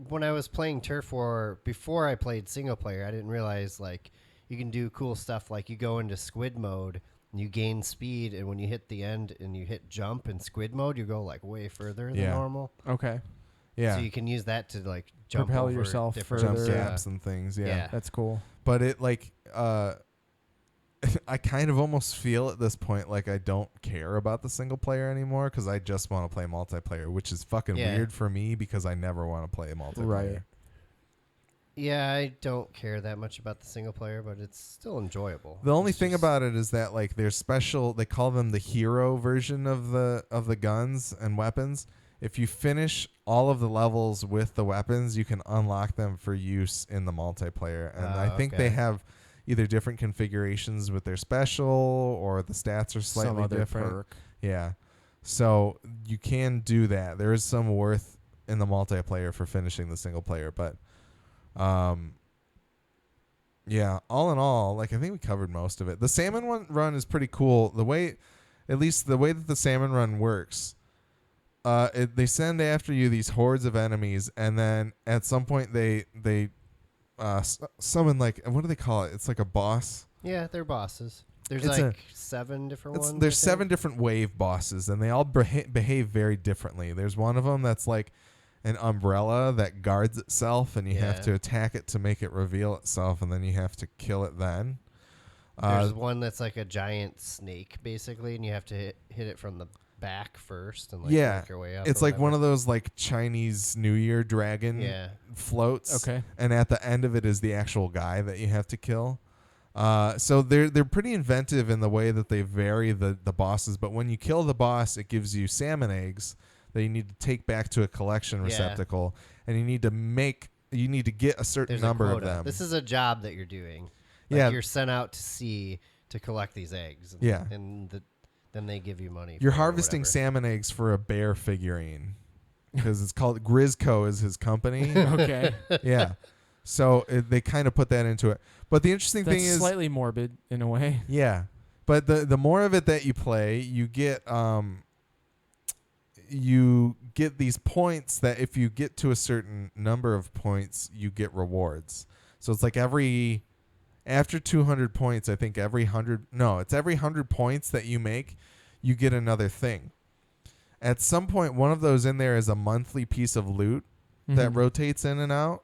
when I was playing Turf War before I played single player, I didn't realize like you can do cool stuff like you go into squid mode and you gain speed, and when you hit the end and you hit jump in squid mode, you go like way further than normal. Okay. Yeah. So you can use that to like jump Propel over yourself different Jump further. gaps and things. Yeah. That's cool. But it like I kind of almost feel at this point like I don't care about the single player anymore because I just want to play multiplayer, which is fucking weird for me because I never want to play multiplayer. Right. Yeah, I don't care that much about the single player, but it's still enjoyable. The only It's thing just- about it is that like there's special. They call them the hero version of the guns and weapons. If you finish all of the levels with the weapons, you can unlock them for use in the multiplayer. And I think they have either different configurations with their special or the stats are slightly Some other different. perk. Yeah. So you can do that. There is some worth in the multiplayer for finishing the single player, but yeah, all in all, like I think we covered most of it. The salmon run is pretty cool. At least the way that the salmon run works, they send after you these hordes of enemies, and then at some point they summon like, what do they call it? It's like a boss. Yeah, they're bosses. There's It's like 7 different ones. There's I think. 7 different wave bosses, and they all behave very differently. There's one of them that's like an umbrella that guards itself, and you have to attack it to make it reveal itself, and then you have to kill it then. There's one that's like a giant snake, basically, and you have to hit it from the back first and like make your way up. It's like one of those like Chinese New Year dragon floats. Okay. And at the end of it is the actual guy that you have to kill. So they're pretty inventive in the way that they vary the bosses, but when you kill the boss, it gives you salmon eggs that you need to take back to a collection receptacle, and you need to get a certain number of them. This is a job that you're doing. Yeah. You're sent out to sea to collect these eggs. And then they give you money. You're for it or harvesting whatever. salmon eggs for a bear figurine because it's called Grizco is his company. Okay. Yeah. So they kind of put that into it. But the interesting That's thing is slightly morbid in a way. Yeah. But the more of it that you play, you get these points that if you get to a certain number of points, you get rewards. So it's like after 200 points, I think every 100 points that you make, you get another thing. At some point, one of those in there is a monthly piece of loot that rotates in and out,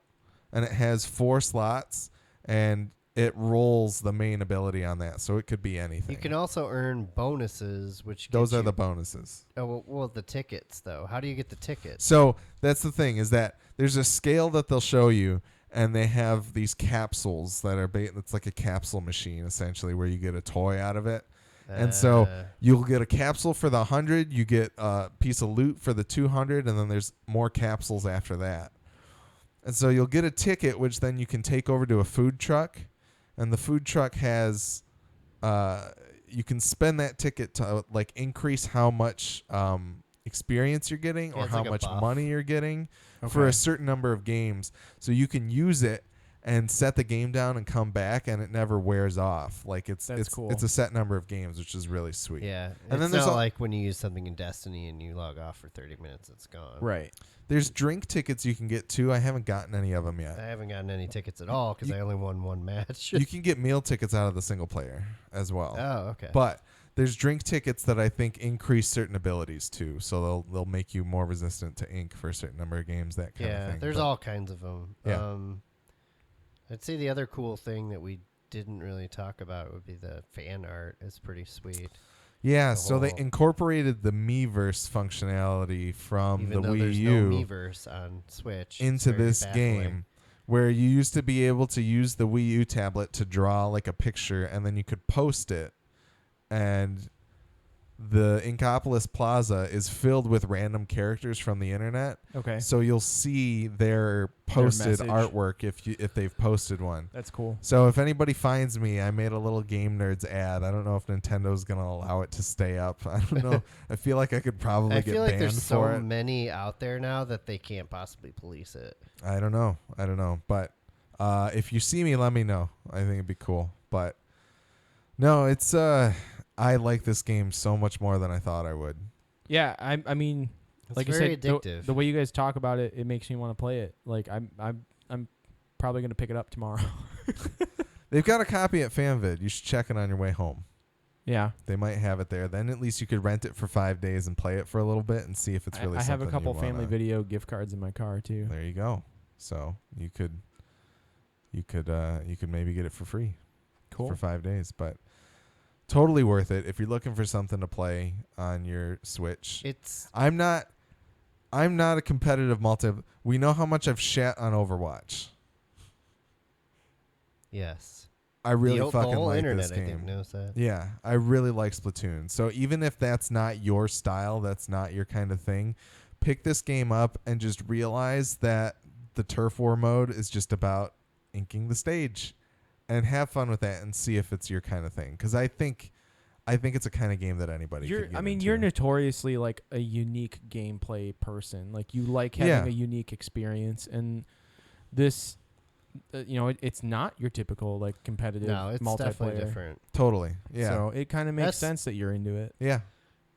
and it has 4 slots, and it rolls the main ability on that. So it could be anything. You can also earn bonuses, which Those are the bonuses. Oh, well, the tickets, though. How do you get the tickets? So that's the thing, is that there's a scale that they'll show you, and they have these capsules that are it's like a capsule machine, essentially, where you get a toy out of it. And so you'll get a capsule for the 100, you get a piece of loot for the 200, and then there's more capsules after that. And so you'll get a ticket, which then you can take over to a food truck, and the food truck has you can spend that ticket to like increase how much experience you're getting or it's how like a much buff. money you're getting for a certain number of games. So you can use it and set the game down and come back, and it never wears off. Like it's cool. It's a set number of games, which is really sweet. Yeah. And And then it's there's not like when you use something in Destiny and you log off for 30 minutes, it's gone. Right. There's drink tickets you can get too. I haven't gotten any of them yet. I haven't gotten any tickets at all because I only won one match. You can get meal tickets out of the single player as well. Oh, okay. But there's drink tickets that I think increase certain abilities too. So they'll make you more resistant to ink for a certain number of games, that kind of thing. There's But all kinds of them. Yeah. I'd say the other cool thing that we didn't really talk about would be the fan art. It's pretty sweet. Yeah, the so they whole- incorporated the Miiverse functionality from Even the though Wii there's U no Miiverse on Switch. It's into very this baffling. game, where you used to be able to use the Wii U tablet to draw like a picture, and then you could post it, and the Inkopolis Plaza is filled with random characters from the internet. Okay. So you'll see their posted message. artwork if they've posted one. That's cool. So if anybody finds me, I made a little Game Nerds ad. I don't know if Nintendo's going to allow it to stay up. I don't know. I feel like I could probably I get feel like banned there's for so it. many out there now that they can't possibly police it. I don't know. But if you see me, let me know. I think it'd be cool. But no, it's I like this game so much more than I thought I would. Yeah, I mean, It's like you very said, addictive. the way you guys talk about it, it makes me want to play it. Like I'm probably gonna pick it up tomorrow. They've got a copy at FanVid. You should check it on your way home. Yeah. They might have it there. Then at least you could rent it for 5 days and play it for a little bit and see if it's really I have a something couple you family wanna- video gift cards in my car too. There you go. So you could maybe get it for free Cool. for 5 days, but totally worth it if you're looking for something to play on your Switch. It's I'm not a competitive We know how much I've shat on Overwatch. yes. I really the fucking whole like internet, this I game. think, knows that. Yeah, I really like Splatoon. So even if that's not your style, that's not your kind of thing, pick this game up and just realize that the turf war mode is just about inking the stage, and have fun with that and see if it's your kind of thing. Because I think it's a kind of game that anybody. could get into. You're notoriously like a unique gameplay person. Like you like having a unique experience, and this, it's not your typical like competitive No, it's multiplayer. definitely different. Totally. Yeah. So it kind of makes That's- sense that you're into it. Yeah.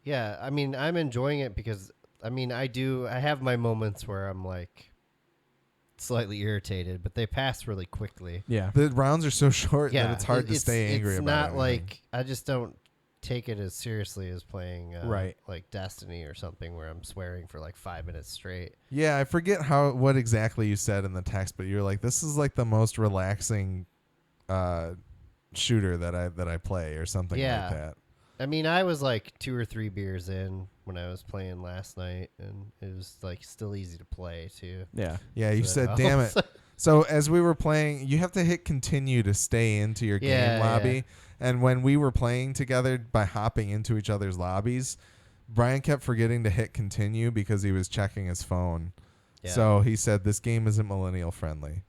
Yeah, I mean, I'm enjoying it because, I mean, I have my moments where I'm like slightly irritated, but they pass really quickly. Yeah. The rounds are so short Yeah, that it's hard to stay angry it's about not anything. like, I just don't take it as seriously as playing Right. like Destiny or something where I'm swearing for like 5 minutes straight. Yeah, I forget what exactly you said in the text, but you're like, this is like the most relaxing shooter that I play or something Yeah. like that. I mean, I was like 2 or 3 beers in when I was playing last night, and it was like still easy to play too. Yeah. Yeah, you So- said, damn it. So as we were playing, you have to hit continue to stay into your Yeah, game lobby. yeah. And when we were playing together by hopping into each other's lobbies, Brian kept forgetting to hit continue because he was checking his phone. Yeah. So he said, this game isn't millennial friendly.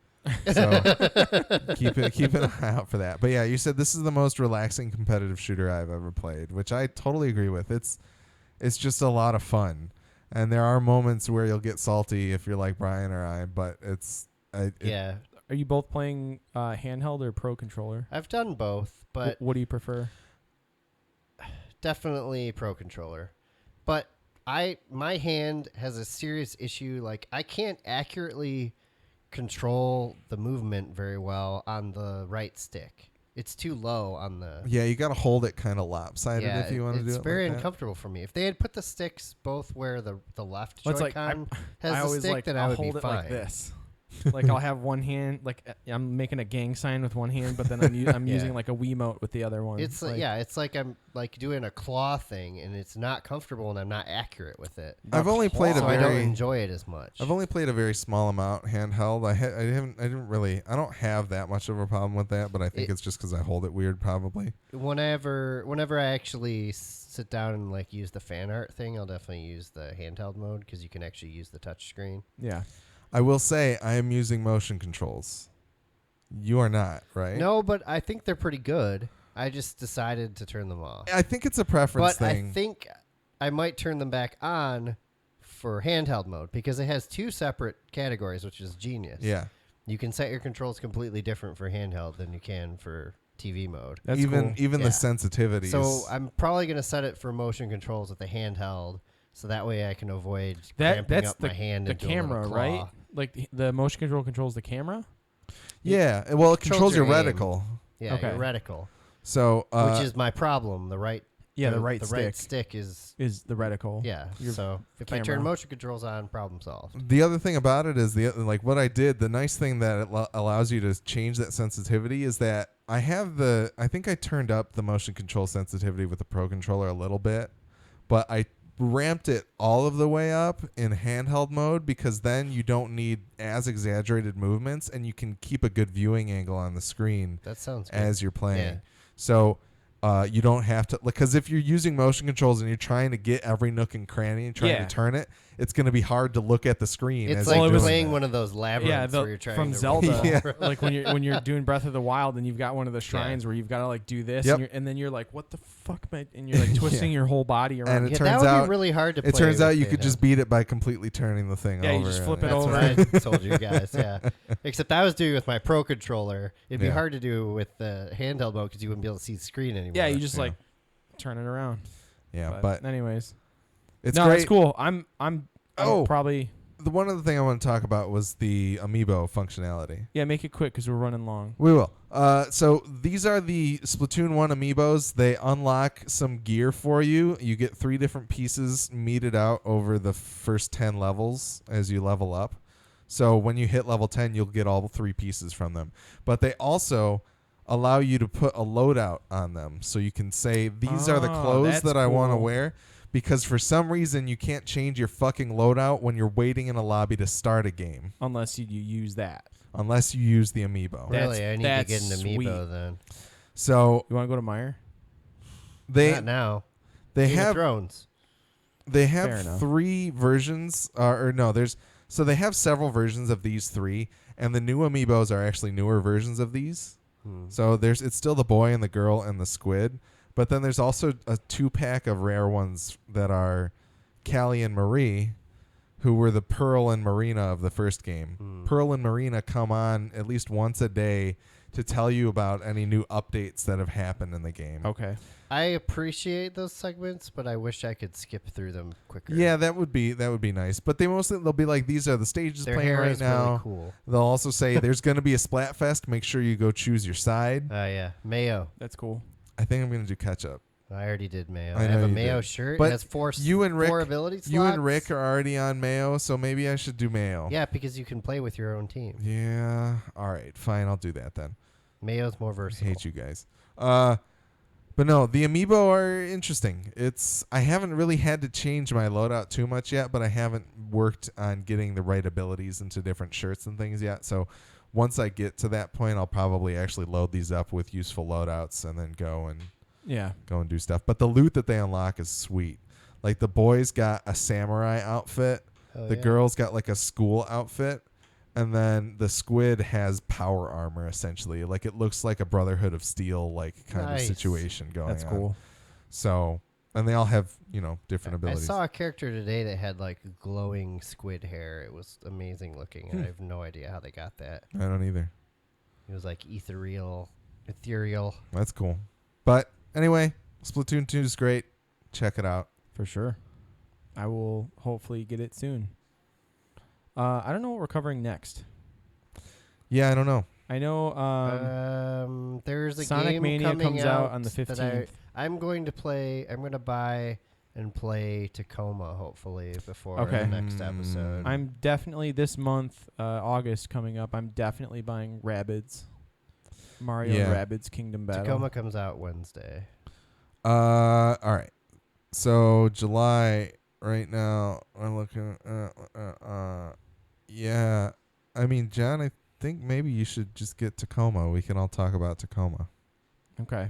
So keep an eye out for that. But yeah, you said this is the most relaxing competitive shooter I've ever played, which I totally agree with. It's just a lot of fun. And there are moments where you'll get salty if you're like Brian or I, but yeah, Are you both playing handheld or pro controller? I've done both, but What do you prefer? definitely pro controller. But my hand has a serious issue. Like, I can't accurately control the movement very well on the right stick. It's too low on the. Yeah, you got to hold it kind of lopsided if you want to do it. It's very like that. uncomfortable for me. If they had put the sticks both where the left Well, it's like, Joy-Con I has the always stick, like then I I'll would hold be it fine. like this. Like I'll have one hand, like I'm making a gang sign with one hand, but then I'm Yeah. using like a Wiimote with the other one. It's like, it's like I'm like doing a claw thing, and it's not comfortable, and I'm not accurate with it. I've only played a So I don't very enjoy it as much. I've only played a very small amount handheld. I don't have that much of a problem with that, but I think it's just because I hold it weird probably. Whenever I actually sit down and like use the fan art thing, I'll definitely use the handheld mode because you can actually use the touch screen. Yeah. I will say I am using motion controls. You are not, right? No, but I think they're pretty good. I just decided to turn them off. I think it's a preference But thing. I think I might turn them back on for handheld mode because it has 2 separate categories, which is genius. Yeah. You can set your controls completely different for handheld than you can for TV mode. That's even cool. even Yeah. the sensitivities. So I'm probably going to set it for motion controls with the handheld, so that way I can avoid cramping That's up my hand the and doing a little camera, claw. right? Like the motion control controls the camera. yeah, well, it controls your your aim. reticle. Yeah, Okay. your reticle, So which is my problem. The right right the stick right stick is is the reticle. yeah. Your So if I turn camera. motion controls on, problem solved. the other thing about it is what I did. The nice thing that it allows you to change that sensitivity is that I think I turned up the motion control sensitivity with the Pro controller a little bit, but I ramped it all of the way up in handheld mode because then you don't need as exaggerated movements and you can keep a good viewing angle on the screen That sounds good. as you're playing. Yeah. So You don't have to, because if you're using motion controls and you're trying to get every nook and cranny and trying to turn it, it's going to be hard to look at the screen. It's as like you're doing playing that. one of those labyrinths where you're trying from to Zelda, Yeah. like when you're doing Breath of the Wild and you've got one of the shrines where you've got to like do this, Yep. and then you're like, what the fuck, man? And you're like twisting your whole body around. And it Yeah, turns that would out be really hard to play. it turns out you with could just beat it by completely turning the thing Yeah, over. you just flip and- it That's over. what I told you guys, yeah. Except I was doing it with my Pro controller. It'd be Yeah. hard to do with the handheld mode because you wouldn't be able to see the screen anymore. Yeah, you just Yeah. like turn it around. Yeah, but anyways, it's no, great. that's cool. I'm probably The one other thing I want to talk about was the amiibo functionality. make it quick because we're running long. We will. So these are the Splatoon 1 amiibos. They unlock some gear for you. You get 3 different pieces meted out over the first 10 levels as you level up. So when you hit level 10, you'll get all 3 pieces from them. But they also allow you to put a loadout on them. So you can say, these are the Oh, clothes that's that I want to cool. wear. Because for some reason, you can't change your fucking loadout when you're waiting in a lobby to start a game. Unless you use that. Unless you use the amiibo. That's- Really, I need to get an that's amiibo sweet. then. So You want to go to Meyer? they Not now. they Game of have Thrones. they Fair have enough. 3 versions or no, they have several versions of these 3, and the new amiibos are actually newer versions of these. So it's still the boy and the girl and the squid, but then there's also a 2-pack of rare ones that are Callie and Marie, who were the Pearl and Marina of the first game. Pearl and Marina come on at least once a day to tell you about any new updates that have happened in the game. Okay. I appreciate those segments, but I wish I could skip through them quicker. Yeah, that would be nice. But they'll be like, these are the stages Their playing hair right is now. really cool. They'll also say there's going to be a Splatfest. Make sure you go choose your side. Yeah. Mayo. That's cool. I think I'm going to do ketchup. I already did Mayo. I I know have a you Mayo did. shirt. But it has 4 you and Rick, 4 ability slots. You and Rick are already on Mayo, so maybe I should do Mayo. Yeah, because you can play with your own team. Yeah. All right. Fine. I'll do that then. Mayo's more I versatile. hate you guys. But no, the amiibo are interesting. I haven't really had to change my loadout too much yet, but I haven't worked on getting the right abilities into different shirts and things yet. So once I get to that point, I'll probably actually load these up with useful loadouts and then go and do stuff. But the loot that they unlock is sweet. Like the boys got a samurai outfit, the girls got like a school outfit, and then the squid has power armor essentially. Like it looks like a Brotherhood of Steel like kind Nice. of situation going on. That's cool. So, and they all have, different I abilities. saw a character today that had like glowing squid hair. It was amazing looking, and I have no idea how they got that. I don't either. It was like ethereal. That's cool. But anyway, Splatoon 2 is great. Check it out. For sure. I will hopefully get it soon. I don't know what we're covering next. Yeah, I don't know. I know There's a Sonic game Mania coming comes out on the that 15th. I'm going to play. I'm going to buy and play Tacoma hopefully before Okay. the next episode. I'm definitely this month, August coming up. I'm definitely buying Rabbids, Mario Yeah. Rabbids Kingdom Battle. Tacoma comes out Wednesday. All right. So July right now. I'm looking. Yeah. I mean, John, I think maybe you should just get Tacoma. We can all talk about Tacoma Okay.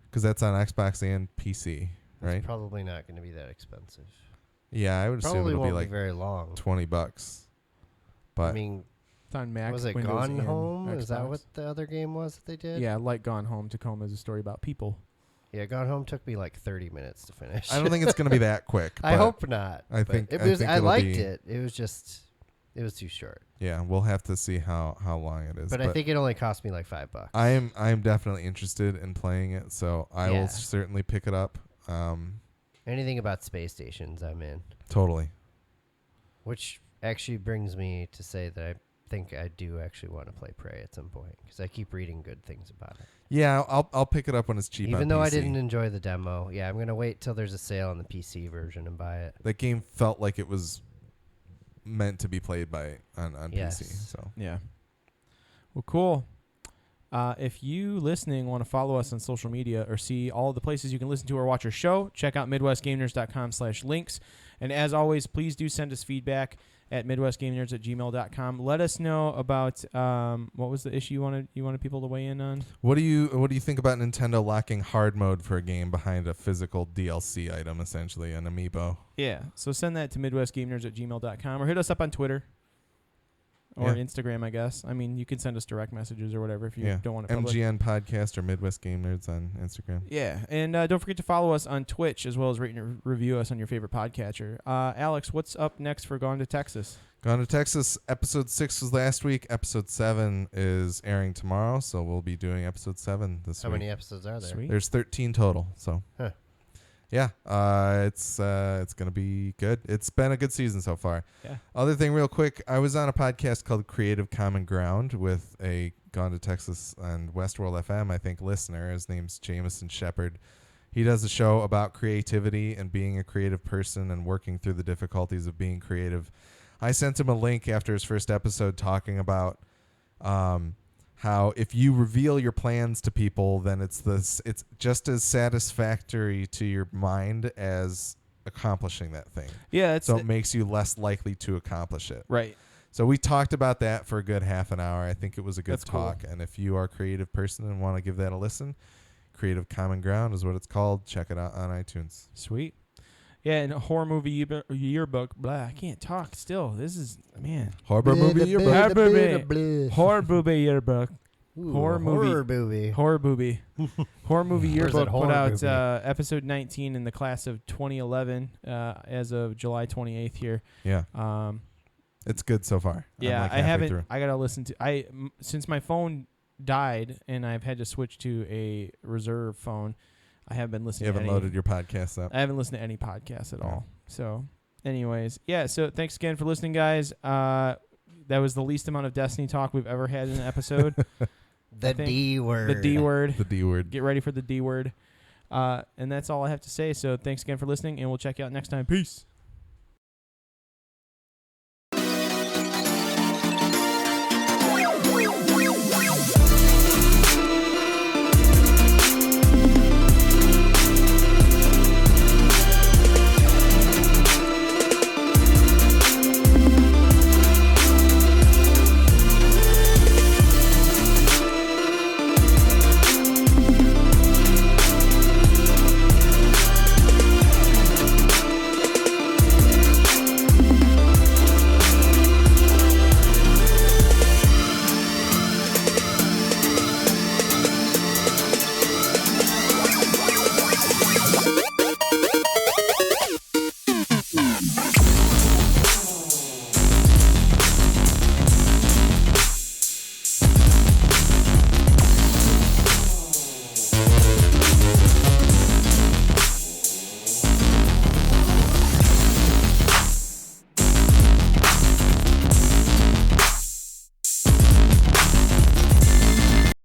because that's on Xbox and PC, right? It's probably not going to be that expensive. Yeah, I would assume Probably it'll won't be be like very long. $20. But I mean, It's on Mac. was it Windows, Gone and Home? Is that Xbox. what the other game was that they did? Yeah, like Gone Home. Tacoma is a story about people. Yeah, Gone Home took me like 30 minutes to finish. I don't think it's going to be that quick. I but hope not. I but think- it I was. think I it'll liked be- it. It was just. It was too short. Yeah, we'll have to see how long it is. But I think it only cost me like $5. I am definitely interested in playing it, so I Yeah. will certainly pick it up. Anything about space stations, I'm in. Totally. Which actually brings me to say that I think I do actually want to play Prey at some point because I keep reading good things about it. Yeah, I'll pick it up when it's cheap. Even on though I PC. didn't enjoy the demo, yeah, I'm gonna wait till there's a sale on the PC version and buy it. That game felt like it was meant to be played on Yes. PC. So Yeah. Well, cool. If you listening want to follow us on social media or see all the places you can listen to or watch our show, check out MidwestGameNerds.com/links. And as always, please do send us feedback. at midwestgamenerds@gmail.com. Let us know about what was the issue you wanted people to weigh in on. What do you think about Nintendo locking hard mode for a game behind a physical DLC item, essentially an amiibo? Yeah, so send that to midwestgamenerds@gmail.com or hit us up on Twitter or Yeah. Instagram, I guess. I mean, you can send us direct messages or whatever if you don't want to public. MGN Podcast or Midwest Game Nerds on Instagram. Yeah, and don't forget to follow us on Twitch as well as rate and review us on your favorite podcatcher. Alex, what's up next for Gone to Texas? Gone to Texas. Episode 6 was last week. Episode 7 is airing tomorrow, so we'll be doing episode 7 this How week. many episodes are there? Sweet. There's 13 total, so Huh. yeah, it's gonna be good. It's been a good season so far. Yeah. Other thing, real quick, I was on a podcast called Creative Common Ground with a Gone to Texas and Westworld FM, I think, listener. His name's Jameson Shepard. He does a show about creativity and being a creative person and working through the difficulties of being creative. I sent him a link after his first episode talking about how if you reveal your plans to people, then it's just as satisfactory to your mind as accomplishing that thing. Yeah, So it makes you less likely to accomplish it. right. So we talked about that for a good half an hour. I think it was a good That's cool. talk. And if you are a creative person and want to give that a listen, Creative Common Ground is what it's called. Check it out on iTunes. Sweet. Yeah, and a horror movie yearbook. Blah, I can't talk still. This is, man. Horror movie yearbook. Horror movie yearbook. Ooh, Horror movie. Horror movie. Horror movie. Horror movie Or is it yearbook put horror out movie? episode 19 in the class of 2011 as of July 28th here. Yeah. It's good so far. Yeah, I'm like I halfway haven't. through. I gotta listen to. Since my phone died and I've had to switch to a reserve phone, I haven't been listening. You haven't to any, loaded your podcast up. I haven't listened to any podcasts at Yeah. all. So, anyways, yeah. So thanks again for listening, guys. That was the least amount of Destiny talk we've ever had in an episode. The D word. The D word. The D word. Get ready for the D word. And that's all I have to say. So thanks again for listening, and we'll check you out next time. Peace.